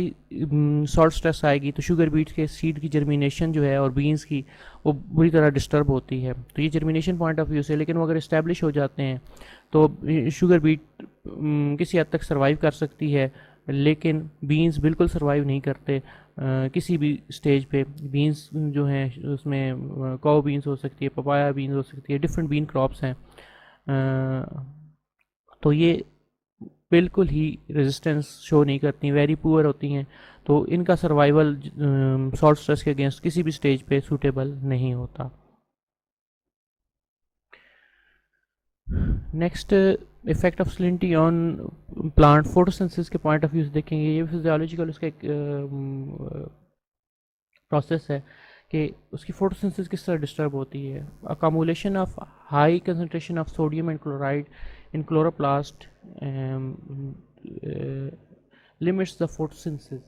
सॉल्ट स्ट्रेस आएगी तो शुगर बीट्स के सीड की जर्मिनेशन जो है और बीन्स की वो बुरी तरह डिस्टर्ब होती है। तो ये जर्मिनेशन पॉइंट ऑफ व्यू से, लेकिन वो अगर इस्टेब्लिश हो जाते हैं तो शुगर बीट किसी हद तक सर्वाइव कर सकती है, लेकिन बीन्स बिल्कुल सर्वाइव नहीं करते किसी भी स्टेज पे। बीन्स जो हैं उसमें काऊ बीन्स हो सकती है, पपाया बीन्स हो सकती है, डिफरेंट बीन क्रॉप्स हैं, तो ये बिल्कुल ही रेजिस्टेंस शो नहीं करती, वेरी पुअर होती हैं, तो इनका सर्वाइवल सॉल्ट स्ट्रेस के अगेंस्ट किसी भी स्टेज पे सूटेबल नहीं होता। Next effect of salinity on plant photosynthesis के पॉइंट ऑफ व्यू से देखेंगे। ये फिजियोलॉजिकल उसका एक प्रोसेस है कि उसकी फोटोसिंथेसिस किस तरह डिस्टर्ब होती है। Accumulation of high concentration of sodium and chloride in chloroplast limits the photosynthesis.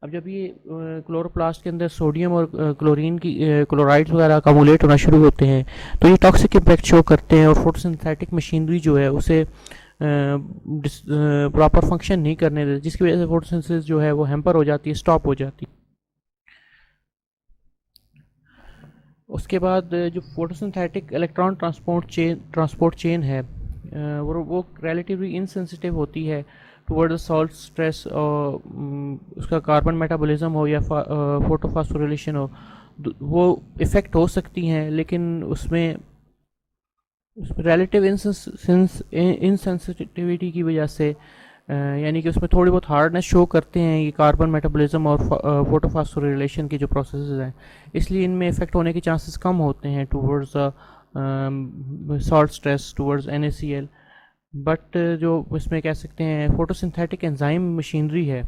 अब जब ये क्लोरोप्लास्ट के अंदर सोडियम और क्लोरीन की क्लोराइड्स वगैरह अकामुलेट होना शुरू होते हैं, तो ये टॉक्सिक इम्पैक्ट शो करते हैं और फोटोसिंथेटिक मशीनरी जो है उसे प्रॉपर फंक्शन नहीं करने देते, जिसकी वजह से फोटोसिंथेसिस जो है वो हैम्पर हो जाती है, स्टॉप हो जाती है। उसके बाद जो फोटोसिंथेटिक इलेक्ट्रॉन ट्रांसपोर्ट चेन है वो रिलेटिवली इनसेंसिटिव होती है टुवर्ड द सॉल्ट स्ट्रेस, और उसका कार्बन मेटाबॉलिज्म हो या फोटोफॉस्फोरिलेशन हो, वो इफ़ेक्ट हो सकती हैं, लेकिन उसमें रिलेटिव इनसेंसिटिविटी की वजह से यानी कि उसमें थोड़ी बहुत हार्डनेस शो करते हैं ये कार्बन मेटाबॉलिज्म और फोटोफॉस्फोरिलेशन के जो प्रोसेसेस हैं, इसलिए इनमें इफेक्ट होने के चांसेस कम होते हैं towards salt stress towards NaCl। But जो इसमें कह सकते हैं फोटोसिंथेटिक एंजाइम मशीनरी है,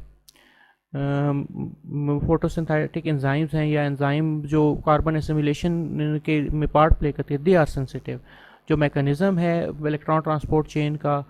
फोटोसिंथेटिक एंजाइम्स हैं या एंजाइम जो कार्बन एसिमिलेशन के में पार्ट प्ले करते हैं, दे आर सेंसिटिव। जो मैकेनिज़्म है इलेक्ट्रॉन ट्रांसपोर्ट चेन का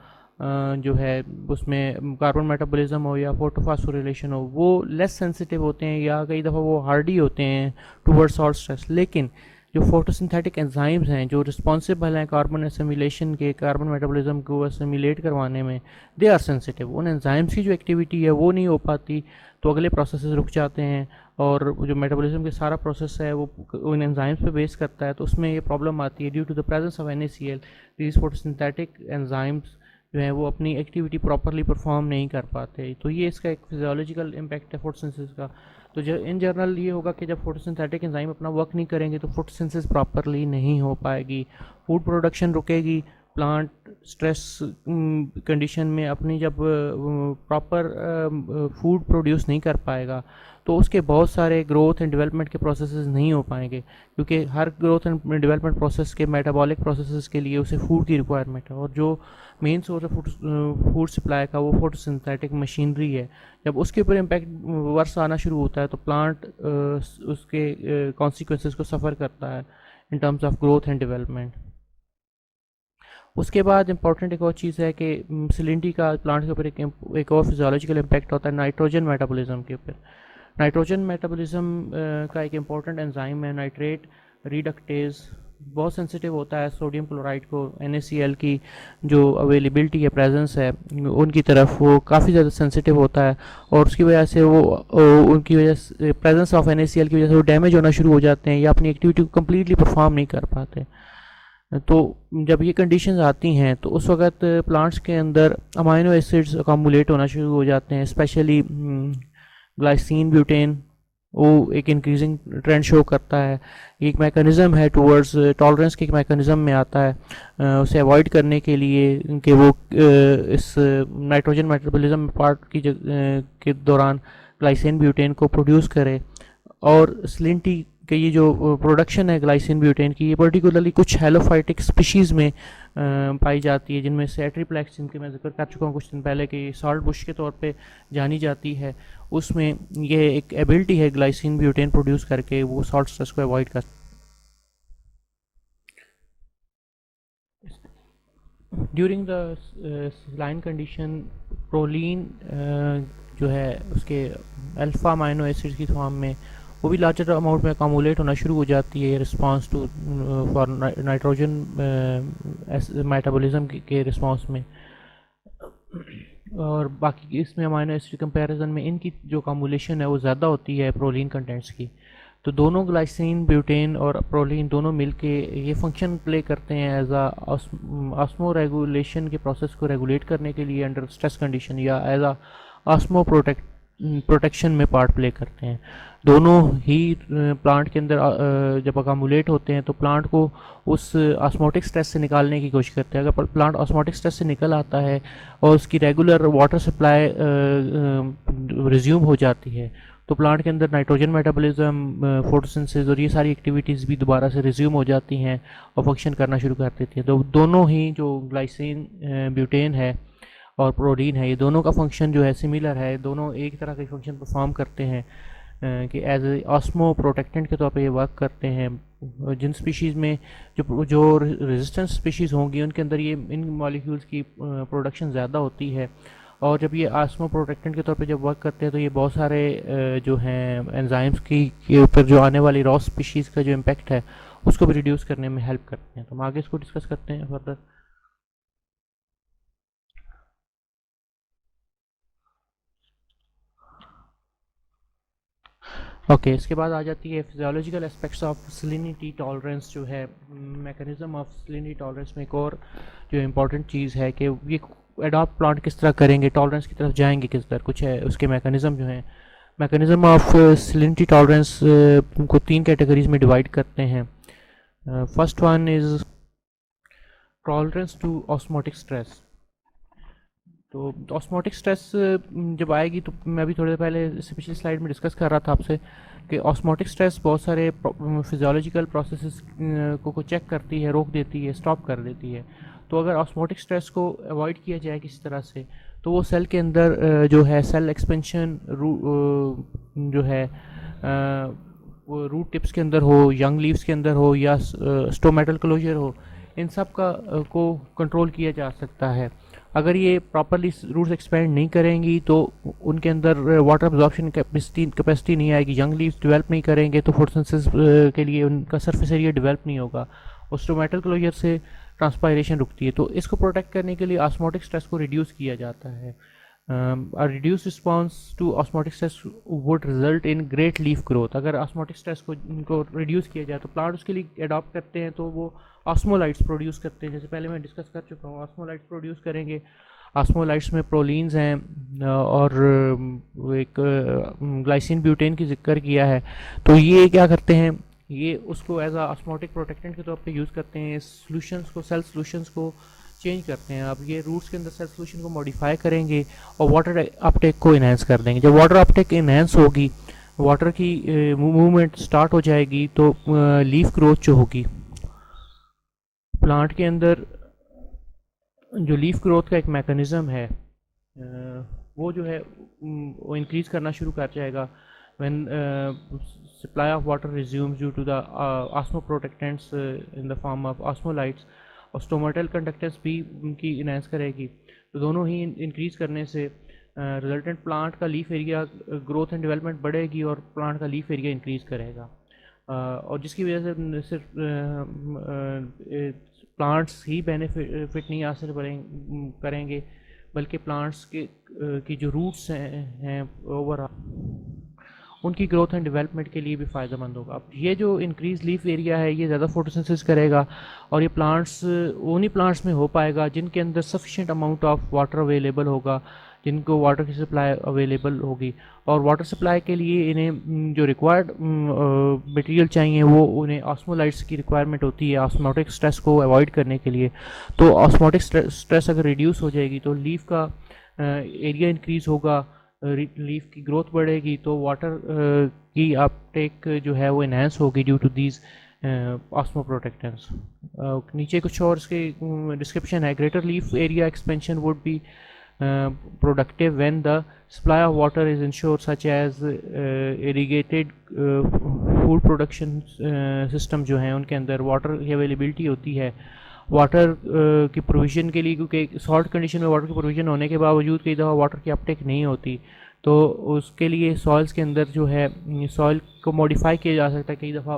जो है उसमें कार्बन मेटाबॉलिज्म हो या फोटोफॉस्फोरिलेशन हो, वो लेस सेंसिटिव होते हैं या कई दफ़ा वो हार्डी होते हैं टूवर्ड्स सॉल्ट स्ट्रेस। लेकिन जो फोटोसिंथेटिक एंजाइम्स हैं जो रिस्पॉन्सिबल हैं कार्बन एसिमिलेशन के, कार्बन मेटाबॉलिज्म को एसिमिलेट करवाने में, दे आर सेंसिटिव। उन एंजाइम्स की जो एक्टिविटी है वो नहीं हो पाती, तो अगले प्रोसेसेस रुक जाते हैं, और जो मेटाबॉलिज्म के सारा प्रोसेस है वो उन एंजाइम्स पे बेस करता है, तो उसमें ये प्रॉब्लम आती है due to the presence of NaCl। These photosynthetic enzymes जो है वो अपनी एक्टिविटी प्रॉपरली परफॉर्म नहीं कर पाते। तो ये इसका एक फिजियोलॉजिकल इम्पैक्ट है फोटोसिंथेसिस का। तो जो इन जनरल ये होगा कि जब फोटोसिंथेटिक एंजाइम अपना वर्क नहीं करेंगे तो फोटोसिंथेसिस प्रॉपरली नहीं हो पाएगी, फूड प्रोडक्शन रुकेगी, प्लांट स्ट्रेस कंडीशन में अपनी जब प्रॉपर फूड प्रोड्यूस नहीं कर पाएगा तो उसके बहुत सारे ग्रोथ एंड डेवलपमेंट के प्रोसेसेस नहीं हो पाएंगे, क्योंकि हर ग्रोथ एंड डेवलपमेंट प्रोसेस के मेटाबॉलिक प्रोसेसेस के लिए उसे फूड की रिक्वायरमेंट है, और जो मेन सोर्स है फूड सप्लाई का वो फोटोसिंथेटिक मशीनरी है। जब उसके ऊपर इम्पैक्ट वर्स आना शुरू होता है तो प्लांट उसके कॉन्सिक्वेंसेस को सफ़र करता है in terms of growth and development. उसके बाद इंपॉर्टेंट एक और चीज़ है कि सैलिनिटी का प्लांट के ऊपर एक और फिजियोलॉजिकल इम्पैक्ट होता है नाइट्रोजन मेटाबॉलिज्म के ऊपर। नाइट्रोजन मेटाबॉलिज्म का एक इम्पॉर्टेंट एंजाइम है नाइट्रेट रिडक्टेज, बहुत सेंसिटिव होता है सोडियम क्लोराइड को, NaCl की जो अवेलेबिलिटी है, प्रेजेंस है उनकी तरफ, वो काफ़ी ज़्यादा सेंसिटिव होता है, और उसकी वजह से वो उनकी वजह से प्रेजेंस ऑफ NaCl की वजह से वो डैमेज होना शुरू हो जाते हैं या अपनी एक्टिविटी को कम्प्लीटली परफॉर्म नहीं कर पाते। तो जब ये कंडीशंस आती हैं तो उस वक्त प्लांट्स के अंदर अमाइनो एसिड्स अकामुलेट होना शुरू हो जाते हैं, स्पेशली ग्लाइसिन ब्यूटेन, वो एक इंक्रीजिंग ट्रेंड शो करता है। एक मैकेनिज़्म है टूवर्ड्स टॉलरेंस के एक मैकेनिज़्म में आता है उसे अवॉइड करने के लिए कि वो इस नाइट्रोजन मेटाबॉलिज्म पार्ट की के दौरान ग्लाइसिन ब्यूटेन को प्रोड्यूस करे। और सैलिनिटी कि ये जो प्रोडक्शन है ग्लाइसिन ब्यूटेन की, ये पर्टिकुलरली कुछ हेलोफाइटिक स्पीशीज़ में पाई जाती है, जिनमें से एट्रीप्लेक्स, जिनके मैं जिक्र कर चुका हूँ कुछ दिन पहले कि सॉल्ट बुश के तौर पे जानी जाती है, उसमें ये एक एबिलिटी है ग्लाइसिन ब्यूटेन प्रोड्यूस करके वो सॉल्ट स्ट्रेस को अवॉइड कर। During the saline condition proline जो है उसके अल्फ़ा अमाइनो एसिड की फॉर्म में वो भी लार्जर अमाउंट में अकामुलेट होना शुरू हो जाती है response to for nitrogen metabolism के रिस्पांस में। और बाकी इसमें अमाइनो एसिड कंपैरिजन में इनकी जो अकामुलेशन है वो ज़्यादा होती है प्रोलीन कंटेंट्स की। तो दोनों ग्लाइसिन ब्यूटेन और प्रोलीन दोनों मिलके ये फंक्शन प्ले करते हैं एज आ ऑस्मो रेगुलेशन के प्रोसेस को रेगुलेट करने के लिए अंडर स्ट्रेस कंडीशन, या एज आ ऑस्मो प्रोटेक्शन में पार्ट प्ले करते हैं। दोनों ही प्लांट के अंदर जब अकामुलेट होते हैं तो प्लांट को उस ऑस्मोटिक स्ट्रेस से निकालने की कोशिश करते हैं। अगर प्लांट ऑस्मोटिक स्ट्रेस से निकल आता है और उसकी रेगुलर वाटर सप्लाई रिज्यूम हो जाती है तो प्लांट के अंदर नाइट्रोजन मेटाबॉलिज्म, फोटोसिंथेसिस और ये सारी एक्टिविटीज़ भी दोबारा से रिज्यूम हो जाती हैं और फंक्शन करना शुरू कर देती है। तो दोनों ही जो ग्लाइसिन ब्यूटेन है और प्रोटीन है, ये दोनों का फंक्शन जो है सिमिलर है, दोनों एक तरह के फंक्शन परफॉर्म करते हैं कि एज ए ऑस्मो प्रोटेक्टेंट के तौर पे ये वर्क करते हैं। जिन स्पीशीज़ में जो रेजिस्टेंस स्पीशीज़ होंगी उनके अंदर ये इन मॉलिक्यूल्स की प्रोडक्शन ज़्यादा होती है और जब ये आस्मो प्रोटेक्टेंट के तौर पे जब वर्क करते हैं तो ये बहुत सारे जो हैं एंजाइम्स की के ऊपर जो आने वाली रॉ स्पीशीज़ का जो इम्पैक्ट है उसको भी रिड्यूस करने में हेल्प करते हैं। तो हम आगे इसको डिस्कस करते हैं फर्दर। ओके इसके बाद आ जाती है फिजियोलॉजिकल एस्पेक्ट्स ऑफ सलिनिटी टॉलरेंस जो है। मैकेनिज्म ऑफ सलिनिटी टॉलरेंस में एक और जो इम्पोर्टेंट चीज़ है कि ये एडॉप्ट प्लांट किस तरह करेंगे, टॉलरेंस की तरफ जाएंगे किस तरह, कुछ है उसके मैकेनिज्म जो हैं। मैकेनिज्म ऑफ सलिनिटी टॉलरेंस को 3 कैटेगरीज में डिवाइड करते हैं। First one is tolerance to osmotic stress. तो ऑस्मोटिक स्ट्रेस जब आएगी तो मैं अभी थोड़ी देर पहले इससे पिछली स्लाइड में डिस्कस कर रहा था आपसे कि ऑस्मोटिक स्ट्रेस बहुत सारे फिजियोलॉजिकल प्रोसेसेस को चेक करती है, रोक देती है, स्टॉप कर देती है। तो अगर ऑस्मोटिक स्ट्रेस को अवॉइड किया जाए किसी तरह से तो वो सेल के अंदर जो है सेल एक्सपेंशन जो है वो रूट टिप्स के अंदर हो, यंग लीव्स के अंदर हो या स्टोमेटल क्लोजर हो, इन सब का को कंट्रोल किया जा सकता है। अगर ये प्रॉपरली रूट्स एक्सपेंड नहीं करेंगी तो उनके अंदर वाटर एब्जॉर्प्शन कैपेसिटी नहीं आएगी, यंग लीव्स डेवलप नहीं करेंगे तो फोटोसिंथेसिस के लिए उनका सरफेस एरिया डेवलप नहीं होगा और स्टोमेटल क्लोजर से ट्रांसपायरेशन रुकती है। तो इसको प्रोटेक्ट करने के लिए ऑस्मोटिक स्ट्रेस को रिड्यूस किया जाता है। A reduced response to osmotic stress would result in great leaf growth। अगर osmotic stress को रिड्यूस किया जाए तो प्लांट उसके लिए अडॉप्ट करते हैं तो वो ऑस्मोलाइट्स प्रोड्यूस करते हैं, जैसे पहले मैं डिस्कस कर चुका हूँ। ऑस्मोलाइट्स प्रोड्यूस करेंगे, ऑस्मोलाइट्स में प्रोलीन्स हैं और एक ग्लाइसिन ब्यूटेन की जिक्र किया है। तो ये क्या करते हैं, ये उसको एज आ ऑस्मोटिक प्रोटेक्टेंट के तौर पे यूज़ करते हैं। सॉल्यूशंस को, सेल सॉल्यूशंस को चेंज करते हैं। अब ये रूट्स के अंदर सेल सॉल्यूशन को मॉडिफाई करेंगे और वाटर अपटेक को इन्हेंस कर देंगे। जब वाटर अपटेक इन्हेंस होगी, वाटर की मूवमेंट स्टार्ट हो जाएगी तो लीफ ग्रोथ जो होगी प्लांट के अंदर, जो लीफ ग्रोथ का एक मैकेनिज़्म है वो जो है वो इंक्रीज़ करना शुरू कर जाएगा when supply of water resumes due to the osmoprotectants in the form of osmolytes, और स्टोमेटल कंडक्टेंस भी उनकी इनहेंस करेगी। तो दोनों ही इंक्रीज़ करने से रिजल्टेंट प्लांट का leaf area growth and development बढ़ेगी और प्लांट का लीफ एरिया इंक्रीज़ करेगा और जिसकी वजह से सिर्फ प्लांट्स ही बेनिफिट नहीं हासिल करेंगे बल्कि प्लांट्स की जो रूट्स हैं ओवरऑल उनकी ग्रोथ एंड डेवलपमेंट के लिए भी फ़ायदेमंद होगा। अब ये जो इंक्रीज लीफ एरिया है ये ज़्यादा फोटोसिंथेसिस करेगा और ये प्लांट्स उन्हीं प्लांट्स में हो पाएगा जिनके अंदर sufficient amount of water available होगा, जिनको वाटर की सप्लाई अवेलेबल होगी। और वाटर सप्लाई के लिए इन्हें जो रिक्वायर्ड मटेरियल चाहिए वो उन्हें ऑस्मोलाइट्स की रिक्वायरमेंट होती है ऑस्मोटिक स्ट्रेस को अवॉइड करने के लिए। तो ऑस्मोटिक स्ट्रेस अगर रिड्यूस हो जाएगी तो लीफ का एरिया इंक्रीज़ होगा, लीफ की ग्रोथ बढ़ेगी, तो वाटर की अपटेक जो है वो इन्हेंस होगी ड्यू टू दीज ऑस्मो प्रोटेक्टेंट्स। नीचे कुछ और इसके डिस्क्रिप्शन है। Greater leaf area expansion would be productive when the supply of water is ensured, such as irrigated food production system जो हैं उनके अंदर वाटर की अवेलेबिलिटी होती है। वाटर की प्रोविज़न के लिए, क्योंकि सॉल्ट कंडीशन में वाटर की प्रोविज़न होने के बावजूद कई दफ़ा वाटर की अपटेक नहीं होती, तो उसके लिए सॉइल्स के अंदर जो है सॉइल को मॉडिफाई किया जा सकता है। कई दफ़ा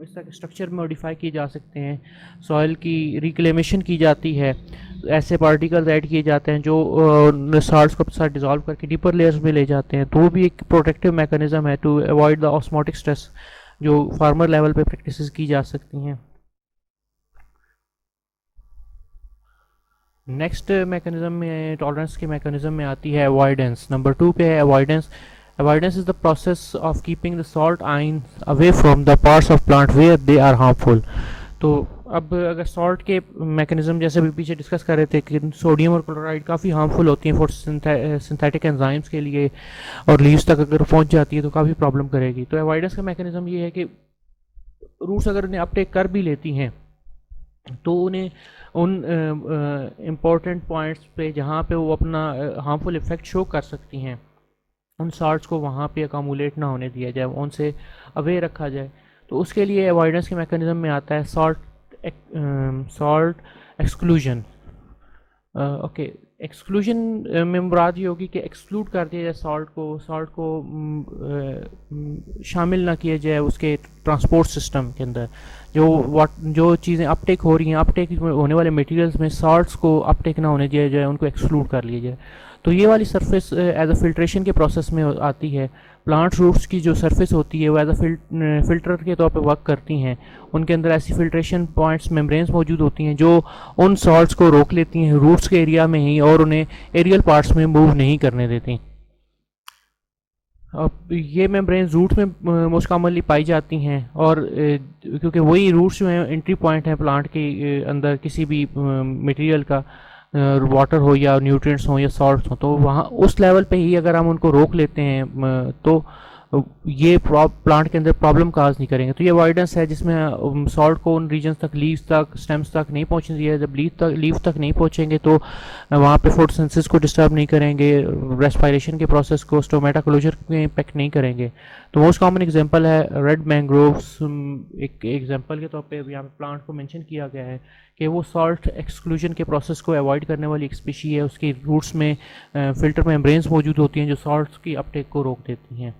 इस तरह के स्ट्रक्चर मॉडिफाई किए जा सकते हैं, सॉइल की रिक्लेमेशन की जाती है, ऐसे पार्टिकल्स ऐड किए जाते हैं जो साल्ट्स को साथ डिज़ोल्व करके डीपर लेयर्स में ले जाते हैं। तो वो भी एक प्रोटेक्टिव मैकेनिज़्म है to avoid the osmotic stress जो फार्मर लेवल पे प्रैक्टिसेस की जा सकती हैं। नेक्स्ट मैकेनिज्म में, टॉलरेंस के मैकेनिज्म में आती है अवॉइडेंस। नंबर 2 पे है avoidance. Avoidance is the process of keeping the salt ion away from the parts of plant where they are harmful. तो अब अगर सॉल्ट के मैकेनिज्म जैसे अभी पीछे डिस्कस कर रहे थे कि सोडियम और क्लोराइड काफ़ी हार्मफुल होती हैं फॉर सिंथेटिक एंजाइम्स के लिए और लीव्स तक अगर पहुंच जाती है तो काफ़ी प्रॉब्लम करेगी। तो अवॉइडेंस का मैकेनिज्म ये है कि रूट्स अगर उन्हें अपटेक कर भी लेती हैं तो उन्हें उन इम्पॉर्टेंट पॉइंट्स पे जहाँ पे वो अपना हार्मफुल इफ़ेक्ट शो कर सकती हैं उन सॉल्ट्स को वहाँ पे अकामुलेट ना होने दिया जाए, उनसे अवे रखा जाए। तो उसके लिए अवॉइडेंस के मैकेनिज्म में आता है सॉल्ट एक्सक्लूजन। ओके, एक्सक्लूजन में मुराद ये होगी कि एक्सक्लूड कर दिया जाए सॉल्ट को शामिल ना किया जाए उसके ट्रांसपोर्ट सिस्टम के अंदर। जो चीज़ें अपटेक हो रही हैं, अपटेक होने वाले मटेरियल्स में सॉल्ट्स को अपटेक ना होने दिया जाए, उनको एक्सक्लूड कर लिया जाए। तो ये वाली सरफेस एज अ फिल्ट्रेशन के प्रोसेस में आती है। प्लांट रूट्स की जो सरफेस होती है वो एज अ फिल्टर के तौर पे वर्क करती हैं। उनके अंदर ऐसी फिल्ट्रेशन पॉइंट्स, मेम्ब्रेन्स मौजूद होती हैं जो उन सॉल्ट्स को रोक लेती हैं रूट्स के एरिया में ही और उन्हें एरियल पार्ट्स में मूव नहीं करने देती। अब ये मेम्ब्रेन्स रूट्स में मोस्ट कॉमनली पाई जाती हैं और क्योंकि वही रूट्स जो हैं एंट्री पॉइंट हैं प्लांट के अंदर किसी भी मटेरियल का, वाटर हो या न्यूट्रिएंट्स हो या सॉल्ट्स हो, तो वहाँ उस लेवल पे ही अगर हम उनको रोक लेते हैं तो ये प्लांट के अंदर प्रॉब्लम काज नहीं करेंगे। तो ये अवॉइडेंस है जिसमें सॉल्ट को उन रीजन्स तक, लीव्स तक, स्टेम्स तक नहीं पहुंचने दिया। जब लीव तक नहीं पहुंचेंगे तो वहाँ पे फोटोसिंथेसिस को डिस्टर्ब नहीं करेंगे, रेस्पिरेशन के प्रोसेस को, स्टोमेटा क्लोजर को इम्पेक्ट नहीं करेंगे। तो मोस्ट कॉमन एग्जांपल है रेड मैंग्रोव्स। एक एग्जांपल के तौर पे यहाँ पे प्लांट को मेंशन किया गया है कि वो सॉल्ट एक्सक्लूजन के प्रोसेस को अवॉइड करने वाली एक स्पीशी है। उसकी रूट्स में फिल्टर मेम्ब्रेन्स मौजूद होती हैं जो सॉल्ट्स की अपटेक को रोक देती हैं।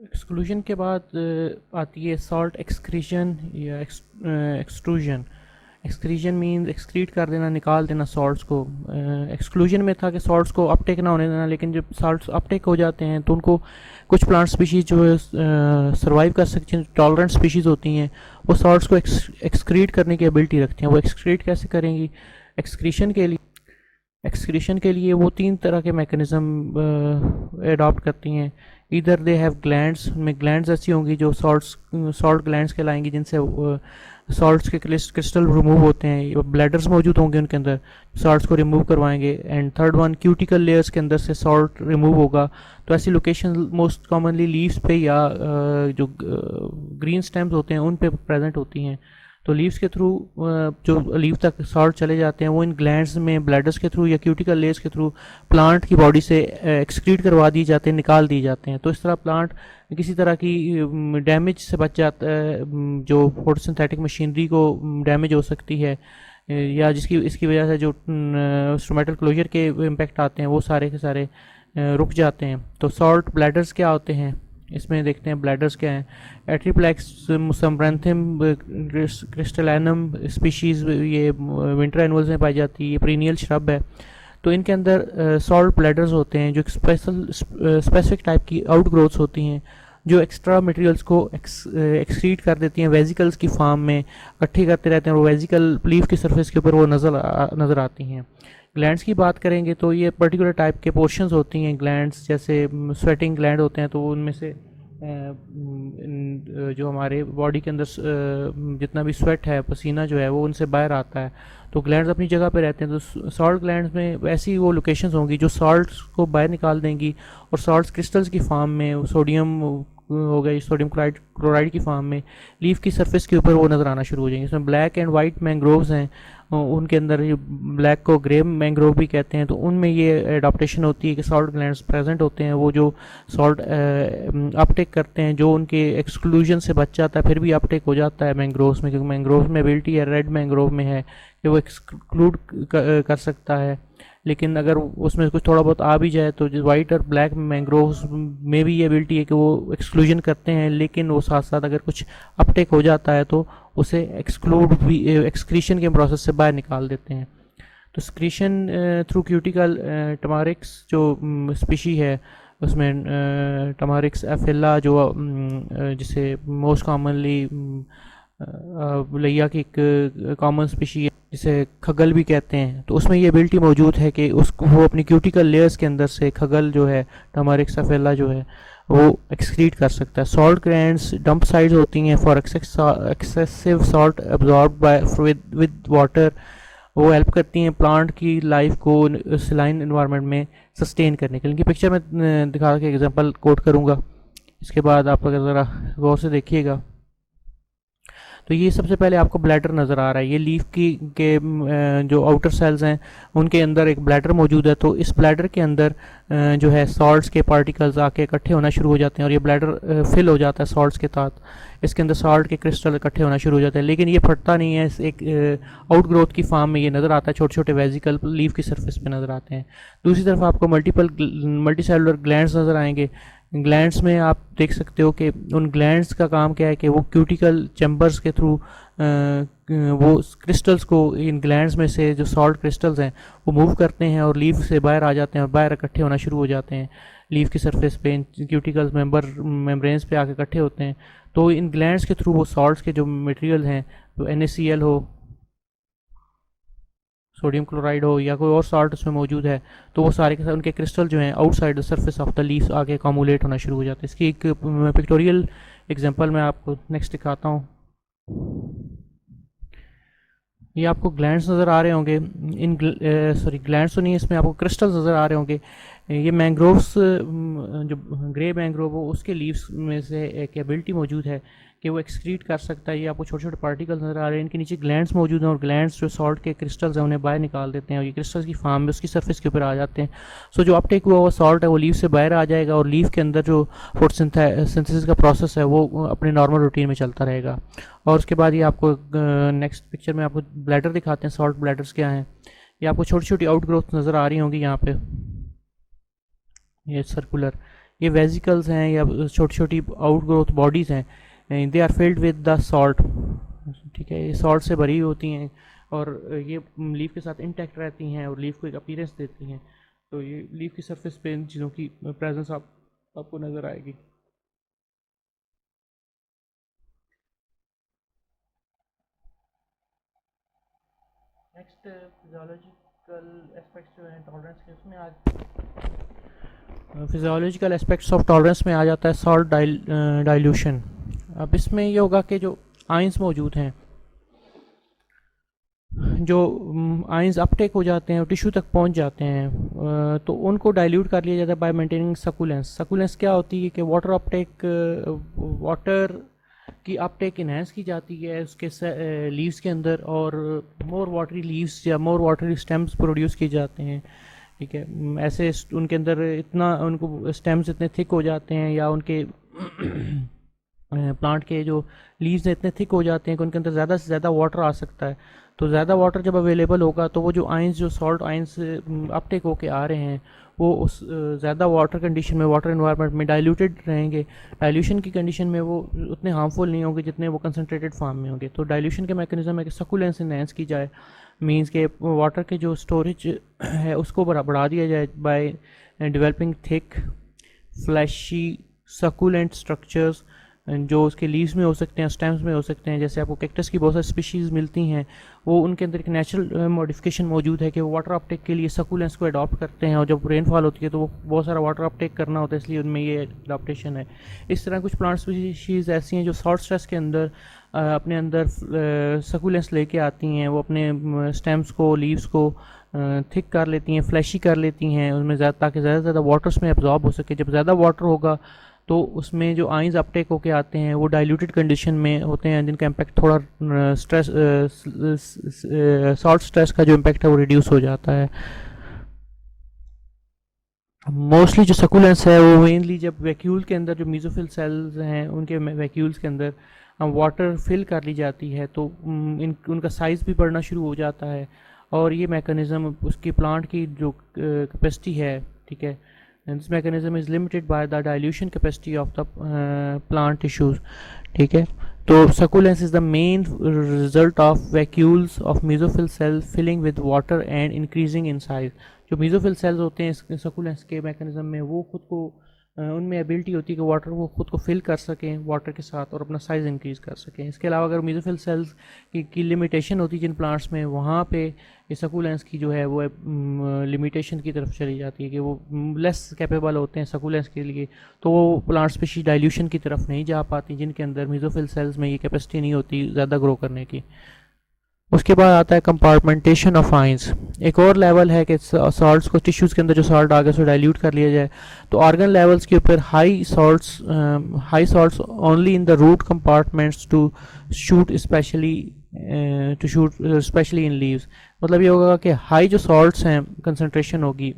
एक्सक्लूजन के बाद आती है सॉल्ट एक्सक्रीशन या एक्सट्रूजन। एक्सक्रीजन मीन्स एक्सक्रीट कर देना, निकाल देना सॉल्ट्स को। एक्सक्लूजन में था कि सॉल्ट्स को अपटेक ना होने देना, लेकिन जब सॉल्ट्स अपटेक हो जाते हैं तो उनको कुछ प्लांट स्पीशीज़ जो है सर्वाइव कर सकती हैं, टॉलरेंट स्पीशीज़ होती हैं, वो सॉल्ट्स को एक्सक्रीट करने की एबिलिटी रखती हैं। वो एक्सक्रीट कैसे करेंगी? एक्सक्रीशन के लिए वो 3 तरह के मैकेनिज़्म एडॉप्ट करती हैं। इधर दे हैव ग्लैंड्स, में ग्लैंड्स ऐसी होंगी जो सॉल्ट ग्लैंड्स कहलाएंगी, जिनसे सॉल्ट्स के क्रिस्टल रिमूव होते हैं। ब्लैडर्स मौजूद होंगे उनके अंदर, सॉल्ट्स को रिमूव करवाएंगे। And third one, cuticle layers के अंदर से सॉल्ट रिमूव होगा। तो ऐसी लोकेशन मोस्ट कॉमनली लीव्स पे या जो ग्रीन स्टेम्स होते हैं उन पे प्रेजेंट होती हैं। तो लीव्स के थ्रू जो लीव तक सॉल्ट चले जाते हैं वो इन ग्लैंड्स में ब्लैडर्स के थ्रू या क्यूटिकल लेयर्स के थ्रू प्लांट की बॉडी से एक्सक्रीट करवा दिए जाते हैं, निकाल दिए जाते हैं। तो इस तरह प्लांट किसी तरह की डैमेज से बच जाता है, जो फोटोसिंथेटिक मशीनरी को डैमेज हो सकती है या इसकी वजह से जो स्टोमेटल क्लोजर के इम्पेक्ट आते हैं वो सारे के सारे रुक जाते हैं। तो सॉल्ट ब्लैडर्स क्या होते हैं इसमें देखते हैं। ब्लैडर्स क्या हैं? एट्रीप्लेक्स समब्रैंथियम क्रिस्टलैनम स्पीशीज़, ये विंटर एनुअल्स में पाई जाती है, ये पीरियनियल श्रब है। तो इनके अंदर सॉल्ट ब्लैडर्स होते हैं जो एक स्पेसिफिक टाइप की आउट ग्रोथ्स होती हैं जो एक्स्ट्रा मटेरियल्स को एक्सक्रीट कर देती हैं, वेजिकल्स की फॉर्म में इकट्ठी करते रहते हैं और वेजिकल लीफ की सरफेस के ऊपर वो नज़र आती हैं। ग्लैंड्स की बात करेंगे तो ये पर्टिकुलर टाइप के पोर्शंस होती हैं ग्लैंड्स, जैसे स्वेटिंग ग्लैंड होते हैं, तो उनमें से जो हमारे बॉडी के अंदर जितना भी स्वेट है, पसीना जो है वो उनसे बाहर आता है। तो ग्लैंड्स अपनी जगह पे रहते हैं। तो सॉल्ट ग्लैंड्स में वैसी वो लोकेशंस होंगी जो सॉल्ट्स को बाहर निकाल देंगी और सॉल्ट्स क्रिस्टल्स की फॉर्म में, सोडियम हो गई, सोडियम क्लोराइड की फॉर्म में लीफ की सरफेस के ऊपर वो नज़र आना शुरू हो जाएंगे। इसमें ब्लैक एंड वाइट मैंग्रोव्स हैं, उनके अंदर ये ब्लैक को ग्रे मैंग्रोव भी कहते हैं। तो उनमें ये एडाप्टेशन होती है कि सॉल्ट ग्लैंड्स प्रेजेंट होते हैं, वो जो सॉल्ट अपटेक करते हैं, जो उनके एक्सक्लूजन से बच जाता है फिर भी अपटेक हो जाता है मैंग्रोव्स में, क्योंकि मैंग्रोव्स में एबिलिटी है, रेड मैंग्रोव में है कि वो एक्सक्लूड कर सकता है। लेकिन अगर उसमें कुछ थोड़ा बहुत आ भी जाए तो जो वाइट और ब्लैक मैंग्रोव्स में भी ये एबिलिटी है कि वो एक्सक्लूजन करते हैं, लेकिन वो साथ साथ अगर कुछ अपटेक हो जाता है तो उसे एक्सक्लूड भी, एक्सक्रीशन के प्रोसेस से बाहर निकाल देते हैं। तो एक्सक्रीशन थ्रू क्यूटिकल टमारिक्स जो स्पीशी है उसमें टमारिक्स एफिला जो जिसे मोस्ट कॉमनली लैया की एक कॉमन स्पीशी है जिसे खगल भी कहते हैं, तो उसमें ये एबिलिटी मौजूद है कि उसको वो अपनी क्यूटिकल लेयर्स के अंदर से खगल जो है, टमारिक्स एफिला जो है, वो एक्सक्रीट कर सकता है। सॉल्ट ग्लैंड्स डंप साइड्स होती हैं for excessive salt absorb by with water. वो हेल्प करती हैं प्लांट की लाइफ को सलाइन इन्वायरमेंट में सस्टेन करने के लिए। इनकी पिक्चर में दिखा के एग्जांपल कोट करूँगा, इसके बाद आप अगर ज़रा गौर से देखिएगा तो ये सबसे पहले आपको ब्लैडर नज़र आ रहा है। ये लीफ की के जो आउटर सेल्स हैं उनके अंदर एक ब्लैडर मौजूद है। तो इस ब्लैडर के अंदर जो है सॉल्ट्स के पार्टिकल्स आके इकट्ठे होना शुरू हो जाते हैं और ये ब्लैडर फिल हो जाता है सॉल्ट्स के साथ। इसके अंदर सॉल्ट के क्रिस्टल इकट्ठे होना शुरू हो जाते हैं, लेकिन ये फटता नहीं है। एक आउट ग्रोथ की फॉर्म में ये नज़र आता है, छोटे छोटे वेजिकल लीफ की सरफेस पे नज़र आते हैं। दूसरी तरफ आपको मल्टी सेलुलर ग्लैंड्स नज़र आएंगे। ग्लैंड्स में आप देख सकते हो कि उन ग्लैंड्स का काम क्या है कि वो क्यूटिकल चैम्बर्स के थ्रू वो क्रिस्टल्स को इन ग्लैंड्स में से जो सॉल्ट क्रिस्टल्स हैं वो मूव करते हैं और लीफ से बाहर आ जाते हैं और बाहर इकट्ठे होना शुरू हो जाते हैं लीफ की सरफेस पे। इन क्यूटिकल्स मेम्ब्रेन्स पे आके इकट्ठे होते हैं। तो इन ग्लैंड्स के थ्रू वो सॉल्ट्स के जो मटेरियल हैं, तो NaCl हो, सोडियम क्लोराइड हो या कोई और सॉल्ट उसमें मौजूद है, तो वो सारे के सारे उनके क्रिस्टल जो हैं outside the surface of the leaf आगे अकोमुलेट होना शुरू हो जाते हैं। इसकी एक पिक्टोरियल एग्जांपल मैं आपको नेक्स्ट दिखाता हूँ। ये आपको ग्लैंड्स नज़र आ रहे होंगे। इन ग्लैंड्स तो नहीं, इसमें आपको क्रिस्टल्स नज़र आ रहे होंगे। ये मैंग्रोव्स जो ग्रे मैंग्रोव हो उसके लीव्स में से एक एबिलिटी मौजूद है कि वो एक्सक्रीट कर सकता है। ये आपको छोटे छोटे पार्टिकल्स नज़र आ रहे हैं, इनके नीचे ग्लैंड्स मौजूद हैं और ग्लैंड्स जो सॉल्ट के क्रिस्टल्स हैं उन्हें बाहर निकाल देते हैं और ये क्रिस्टल्स की फॉर्म में उसकी सरफेस के ऊपर आ जाते हैं। सो जो अपटेक हुआ सॉल्ट है वो लीव से बाहर आ जाएगा और लीव के अंदर जो फोटोसिंथेसिस का प्रोसेस है वो अपने नॉर्मल रूटीन में चलता रहेगा। और उसके बाद ये आपको नेक्स्ट पिक्चर में आपको ब्लैडर दिखाते हैं। सॉल्ट ब्लैडर्स क्या हैं, ये आपको छोटी छोटी आउट ग्रोथ नज़र आ रही होंगी यहाँ पे, ये सर्कुलर, ये वेजिकल्स हैं या छोटी छोटी आउट ग्रोथ बॉडीज़ हैं। They are filled with the salt, ठीक है, ये सॉल्ट से भरी होती हैं और ये लीफ के साथ इंटैक्ट रहती हैं और लीफ को एक अपीयरेंस देती हैं। तो ये लीफ की सरफेस पे इन चीज़ों की प्रेजेंस आपको नज़र आएगी। नेक्स्ट फिजियोलॉजिकल एस्पेक्ट्स जो हैं टॉलरेंस के, उसमें आज फिजियोलॉजिकल एस्पेक्ट्स ऑफ टॉलरेंस में आ जाता है सॉल्ट डाइल्यूशन। अब इसमें ये होगा कि जो आयंस मौजूद हैं, जो आयंस अपटेक हो जाते हैं और टिश्यू तक पहुंच जाते हैं, तो उनको डाइल्यूट कर लिया जाता है बाय मेंटेनिंग सकुलेंस। सकुलेंस क्या होती है कि वाटर अपटेक, वाटर की अपटेक इन्हेंस की जाती है उसके लीव्स के अंदर और मोर वाटरी लीव्स या मोर वाटरी स्टेम्स प्रोड्यूस किए जाते हैं। ठीक है, ऐसे उनके अंदर इतना उनको स्टेम्स इतने थिक हो जाते हैं या उनके प्लांट के जो लीव्स हैं इतने थिक हो जाते हैं कि उनके अंदर ज़्यादा से ज़्यादा वाटर आ सकता है। तो ज़्यादा वाटर जब अवेलेबल होगा तो वो जो आयंस, जो सॉल्ट आयंस अपटेक होके आ रहे हैं, वो उस ज़्यादा वाटर कंडीशन में, वाटर इन्वायरमेंट में डाइल्यूटेड रहेंगे। डाइल्यूशन की कंडीशन में वो उतने हार्मफुल नहीं होंगे जितने वो कंसनट्रेटेड फॉर्म में होंगे। तो डाइल्यूशन के मैकेनिज्म है कि सकुलेंस इनहेंस की जाए, मींस के वाटर के जो स्टोरेज है उसको बढ़ा दिया जाए by developing thick fleshy succulent structures, जो उसके लीव्स में हो सकते हैं, स्टेम्स में हो सकते हैं। जैसे आपको कैक्टस की बहुत सारी स्पीशीज़ मिलती हैं, वो उनके अंदर एक नेचुरल मॉडिफिकेशन मौजूद है कि वो वाटर अपटेक के लिए सकुलेंस को अडॉप्ट करते हैं और जब रेनफॉल होती है तो वो बहुत सारा वाटर अपटेक करना होता है, इसलिए उनमें ये अडॉप्टेशन है। इस तरह कुछ प्लांट स्पीशीज़ ऐसी हैं जो सॉल्ट स्ट्रेस के अंदर अपने अंदर सकुलेंस लेके आती हैं। वो अपने स्टेम्स को, लीव्स को थिक कर लेती हैं, फ्लैशी कर लेती हैं उनमें ज़्यादा, ताकि ज़्यादा से ज़्यादा वाटर उसमें एब्जॉर्ब हो सके। जब ज़्यादा वाटर होगा तो उसमें जो आयंस अपटेक होके आते हैं वो डाइल्यूटेड कंडीशन में होते हैं, जिनका इम्पैक्ट थोड़ा स्ट्रेस, सॉल्ट स्ट्रेस का जो इम्पैक्ट है वो रिड्यूस हो जाता है। मोस्टली जो सकुलेंस है वो मेनली जब वैक्यूल के अंदर, जो मीजोफिल सेल्स हैं उनके वैक्यूल्स के अंदर वाटर फिल कर ली जाती है तो उनका साइज़ भी बढ़ना शुरू हो जाता है और ये मैकेनिज़्म उसकी प्लांट की जो कैपेसिटी है, ठीक है, and this mechanism is limited by the dilution capacity of the plant tissues। ठीक है, तो succulence is the main result of vacuoles of mesophyll cells filling with water and increasing in size। जो mesophyll cells होते हैं succulence के mechanism में, वो खुद को उनमें एबिलिटी होती है कि वाटर वो खुद को फिल कर सकें वाटर के साथ और अपना साइज़ इंक्रीज़ कर सकें। इसके अलावा अगर मेसोफिल सेल्स की लिमिटेशन होती है जिन प्लांट्स में, वहाँ पे ये सकुलेंस की जो है वो लिमिटेशन की तरफ चली जाती है कि वो लेस कैपेबल होते हैं सकुलेंस के लिए, तो वो प्लांट स्पीशीज डाइल्यूशन की तरफ नहीं जा पाती जिनके अंदर मेसोफिल सेल्स में ये कैपेसिटी नहीं होती ज़्यादा ग्रो करने की। उसके बाद आता है कंपार्टमेंटेशन ऑफ आइंस। एक और लेवल है कि सॉल्ट्स को टिश्यूज़ के अंदर जो सॉल्ट आ गया उसको डाइल्यूट कर लिया जाए। तो ऑर्गन लेवल्स के ऊपर high salts only in the root compartments to shoot specially in leaves. मतलब ये होगा कि हाई जो सॉल्ट्स हैं कंसनट्रेशन होगी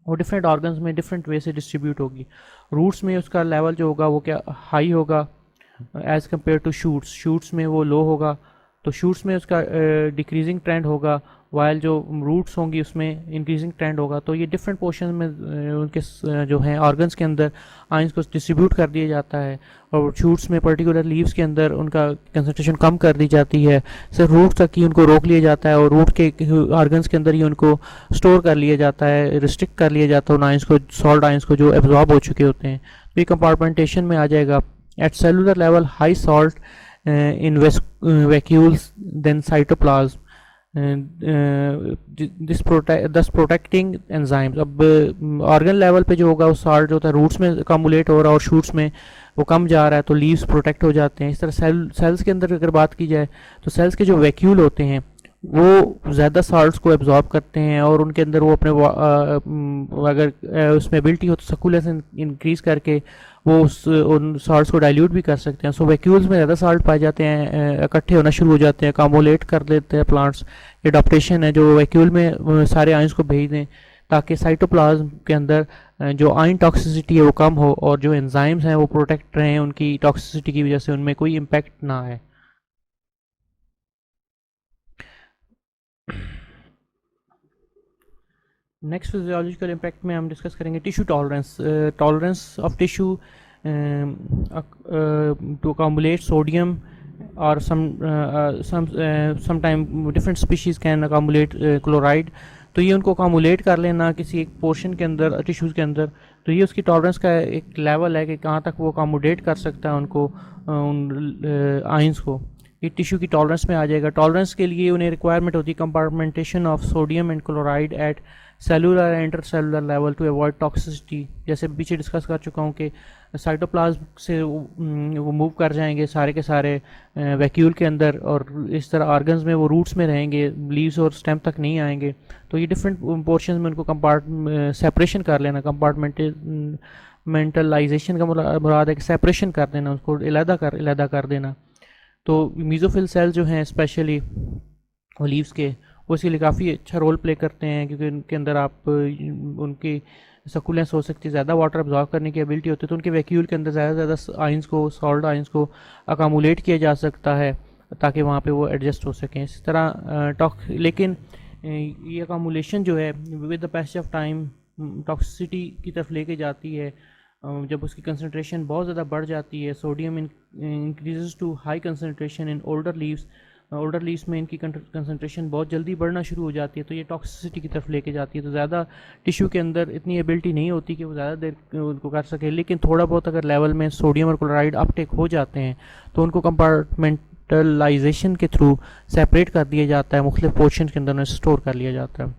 वो डिफरेंट ऑर्गन्स में डिफरेंट वे से डिस्ट्रीब्यूट होगी। रूट्स में उसका लेवल जो होगा वो क्या हाई होगा एज़ कम्पेयर टू शूट्स में वो लो होगा। तो शूट्स में उसका डिक्रीजिंग ट्रेंड होगा, वाइल जो रूट्स होंगी उसमें इंक्रीजिंग ट्रेंड होगा। तो ये डिफरेंट पोर्शन में उनके जो हैं ऑर्गन्स के अंदर आइंस को डिस्ट्रीब्यूट कर दिया जाता है, और शूट्स में पर्टिकुलर लीव्स के अंदर उनका कंसंट्रेशन कम कर दी जाती है। सिर्फ रूट तक ही उनको रोक लिया जाता है, और रूट के ऑर्गन्स के अंदर ही उनको स्टोर कर लिया जाता है, रिस्ट्रिक्ट कर लिया जाता है उन आइंस को, सॉल्ट आइंस को जो एब्जॉर्ब हो चुके होते हैं। तो ये कंपार्टमेंटेशन में आ जाएगा। At cellular level high salt in vacuoles than cytoplasm, thus protecting enzymes। अब ऑर्गन लेवल पे जो होगा वो सॉल्ट जो होता है रूट्स में अकामुलेट हो रहा है और शूट्स में वो कम जा रहा है, तो लीव्स प्रोटेक्ट हो जाते हैं। इस तरह सेल्स के अंदर अगर बात की जाए तो सेल्स के जो वैक्यूल होते हैं वो ज़्यादा सॉल्ट्स को एब्जॉर्ब करते हैं, और उनके अंदर वो अपने अगर उसमें एबिलिटी हो तो सक्यूलेंस इंक्रीज़ करके वो उन सॉल्ट्स को डाइल्यूट भी कर सकते हैं। सो वैक्यूल्स में ज़्यादा सॉल्ट पाए जाते हैं, इकट्ठे होना शुरू हो जाते हैं, कामोलेट कर लेते हैं प्लांट्स। ये अडॉप्टेशन है जो वैक्यूल में सारे आयंस को भेज दें, ताकि साइटोप्लाज्म के अंदर जो आयन टॉक्सिसिटी है वो कम हो, और जो एंजाइम्स हैं वो प्रोटेक्ट रहें उनकी टॉक्सिसिटी की वजह से, उनमें कोई इम्पैक्ट ना आए। नेक्स्ट फिजियोलॉजिकल इम्पैक्ट में हम डिस्कस करेंगे tissue tolerance. Tolerance of tissue to accumulate sodium और sometime different species can accumulate chloride. तो ये उनको अकोमुलेट कर लेना किसी एक पोर्शन के अंदर, टिश्यूज़ के अंदर, तो ये उसकी टॉलरेंस का एक लेवल है कि कहाँ तक वो अकोमोडेट कर सकता है उनको, उन आइंस को। ये टिश्यू की टॉलरेंस में आ जाएगा। टॉलरेंस के लिए उन्हें रिक्वायरमेंट होती है compartmentation of sodium and chloride at cellular and intercellular level to avoid toxicity. जैसे पीछे डिस्कस कर चुका हूँ कि साइटोप्लाज्म से वो मूव कर जाएंगे सारे के सारे वैक्यूल के अंदर, और इस तरह ऑर्गन्स में वो रूट्स में रहेंगे, लीव्स और स्टेम तक नहीं आएंगे। तो ये डिफरेंट पोर्शन में उनको सेपरेशन कर लेना, कंपार्टमेंटलाइजेशन का मुराद है कि सेपरेशन कर देना, उसको अलहदा कर देना। तो मीज़ोफिल सेल जो हैं स्पेशली लीव्स के, वो इसके लिए काफ़ी अच्छा रोल प्ले करते हैं, क्योंकि उनके अंदर आप उनकी सकुलेंस हो सकती है, ज़्यादा वाटर अब्जॉर्ब करने की एबिलिटी होती है, तो उनके वैक्यूल के अंदर ज़्यादा आइंस को, सॉल्ट आइंस को अकामुलेट किया जा सकता है ताकि वहाँ पे वो एडजस्ट हो सकें। इस तरह लेकिन ये अकामुलेशन जो है with the passage of time toxicity की तरफ लेके जाती है। जब उसकी कंसनट्रेशन बहुत ज़्यादा बढ़ जाती है, sodium increases to high concentration in older leaves में इनकी कंसनट्रेशन बहुत जल्दी बढ़ना शुरू हो जाती है, तो ये टॉक्सिसिटी की तरफ लेके जाती है। तो ज़्यादा टिश्यू के अंदर इतनी एबिलिटी नहीं होती कि वो ज़्यादा देर उनको कर सके, लेकिन थोड़ा बहुत अगर लेवल में सोडियम और क्लोराइड अपटेक हो जाते हैं तो उनको कंपार्टमेंटलाइजेशन के थ्रू सेपरेट कर दिया जाता है, मुख्तलिफ पोर्शन के अंदर उन्हें स्टोर कर लिया जाता है।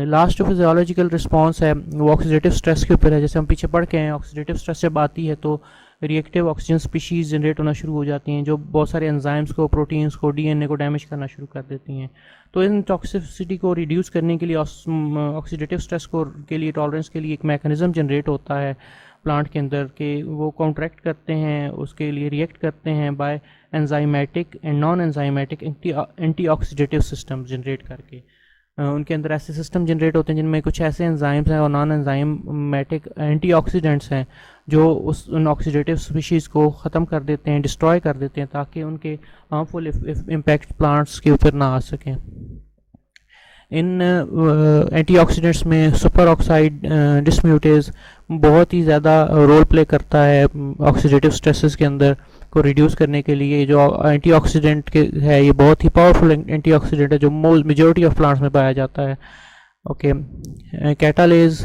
लास्ट जो फिजियोलॉजिकल रिस्पॉन्स है वो ऑक्सीडेटिव स्ट्रेस के ऊपर है। जैसे हम पीछे पढ़ के हैं, ऑक्सीडेटिव स्ट्रेस जब आती है तो रिएक्टिव ऑक्सीजन स्पीशीज़ जनरेट होना शुरू हो जाती हैं, जो बहुत सारे एंजाइम्स को, प्रोटीन्स को, डीएनए को डैमेज करना शुरू कर देती हैं। तो इन टॉक्सिसिटी को रिड्यूस करने के लिए, ऑक्सीडेटिव स्ट्रेस को के लिए, टॉलरेंस के लिए एक मैकेनिज़्म जनरेट होता है प्लांट के अंदर कि वो कॉन्ट्रैक्ट करते हैं, उसके लिए रिएक्ट करते हैं by enzymatic and non enzymatic anti oxidative system generate करके। उनके अंदर ऐसे सिस्टम जनरेट होते हैं जिनमें कुछ ऐसे एंजाइम्स हैं और नॉन एंजाइमेटिक एंटीऑक्सीडेंट्स हैं जो उन ऑक्सीडेटिव स्पीशीज़ को ख़त्म कर देते हैं, डिस्ट्रॉय कर देते हैं, ताकि उनके हार्मफुल इम्पैक्ट प्लांट्स के ऊपर ना आ सकें। इन एंटीऑक्सीडेंट्स में सुपर ऑक्साइड डिस्म्यूटेज बहुत ही ज़्यादा रोल प्ले करता है ऑक्सीडेटिव स्ट्रेसेस के अंदर को रिड्यूस करने के लिए। जो एंटीऑक्सीडेंट के है, ये बहुत ही पावरफुल एंटीऑक्सीडेंट है जो मेजॉरिटी ऑफ प्लांट्स में पाया जाता है। Okay, catalase,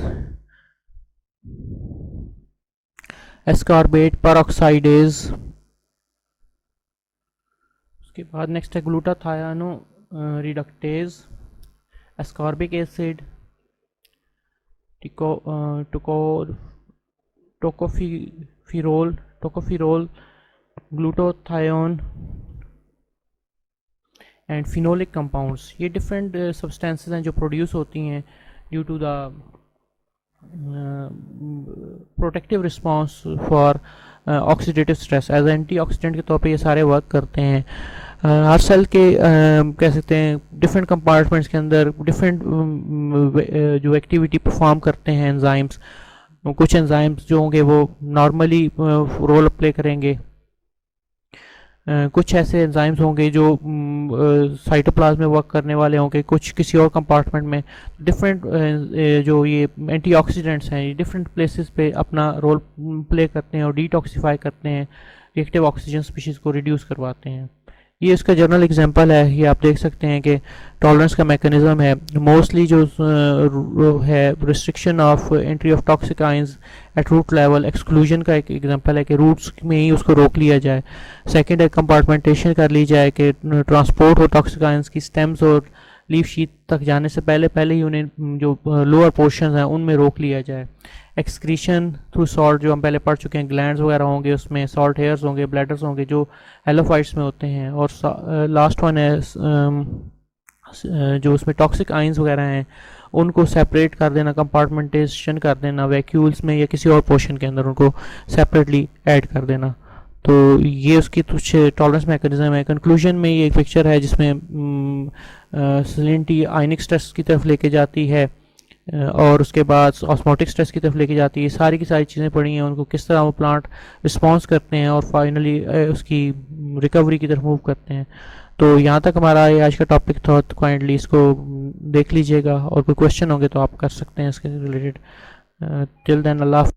ascorbate, peroxidase. उसके बाद नेक्स्ट है glutathione reductase, ascorbic acid, tocopherol, glutathione, and phenolic compounds, ये डिफरेंट सब्सटेंसेस हैं जो प्रोड्यूस होती हैं due to the protective response for oxidative stress. As antioxidant के तौर पे ये सारे वर्क करते हैं। हर सेल के कह सकते हैं डिफरेंट कंपार्टमेंट्स के अंदर डिफरेंट जो एक्टिविटी परफॉर्म करते हैं एंजाइम्स। कुछ एंजाइम्स जो होंगे वो नॉर्मली रोल प्ले करेंगे, कुछ ऐसे एंजाइम्स होंगे जो साइटोप्लाज्म में वर्क करने वाले होंगे, कुछ किसी और कंपार्टमेंट में। डिफरेंट जो ये एंटीऑक्सीडेंट्स हैं ये डिफरेंट प्लेसेस पे अपना रोल प्ले करते हैं और डिटॉक्सिफाई करते हैं, रिएक्टिव ऑक्सीजन स्पीशीज़ को रिड्यूस करवाते हैं। ये इसका जनरल एग्जांपल है। ये आप देख सकते हैं कि टॉलरेंस का मैकेनिज्म है। मोस्टली जो है restriction of entry of toxic ions at root level, exclusion का एक एग्जांपल है कि रूट्स में ही उसको रोक लिया जाए। सेकंड है कंपार्टमेंटेशन कर ली जाए कि ट्रांसपोर्ट हो टॉक्सिक आयंस की स्टेम्स और लीफ शीट तक जाने से पहले ही उन्हें जो लोअर पोर्शन हैं उनमें रोक लिया जाए। एक्सक्रीशन थ्रू सॉल्ट, जो हम पहले पढ़ चुके हैं, ग्लैंड्स वगैरह होंगे, उसमें सॉल्ट हेयर्स होंगे, ब्लैडर्स होंगे जो हेलोफाइट्स में होते हैं। और लास्ट वन है जो उसमें टॉक्सिक आइंस वगैरह हैं उनको सेपरेट कर देना, कंपार्टमेंटेशन कर देना वैक्यूल्स में या किसी और पोर्शन के अंदर उनको सेपरेटली ऐड कर देना। तो ये उसकी कुछ टॉलरेंस मैकेनिज्म है। कंक्लूजन में ये एक पिक्चर है जिसमें सैलिनिटी आयनिक स्ट्रेस की तरफ लेके जाती है और उसके बाद ऑस्मोटिक स्ट्रेस की तरफ लेके जाती है। सारी की सारी चीज़ें पढ़ी हैं, उनको किस तरह वो प्लांट रिस्पॉन्स करते हैं और फाइनली उसकी रिकवरी की तरफ मूव करते हैं। तो यहाँ तक हमारा ये आज का टॉपिक था। तो काइंडली इसको देख लीजिएगा और कोई क्वेश्चन होंगे तो आप कर सकते हैं इसके रिलेटेड। टिल देन अल्लाह।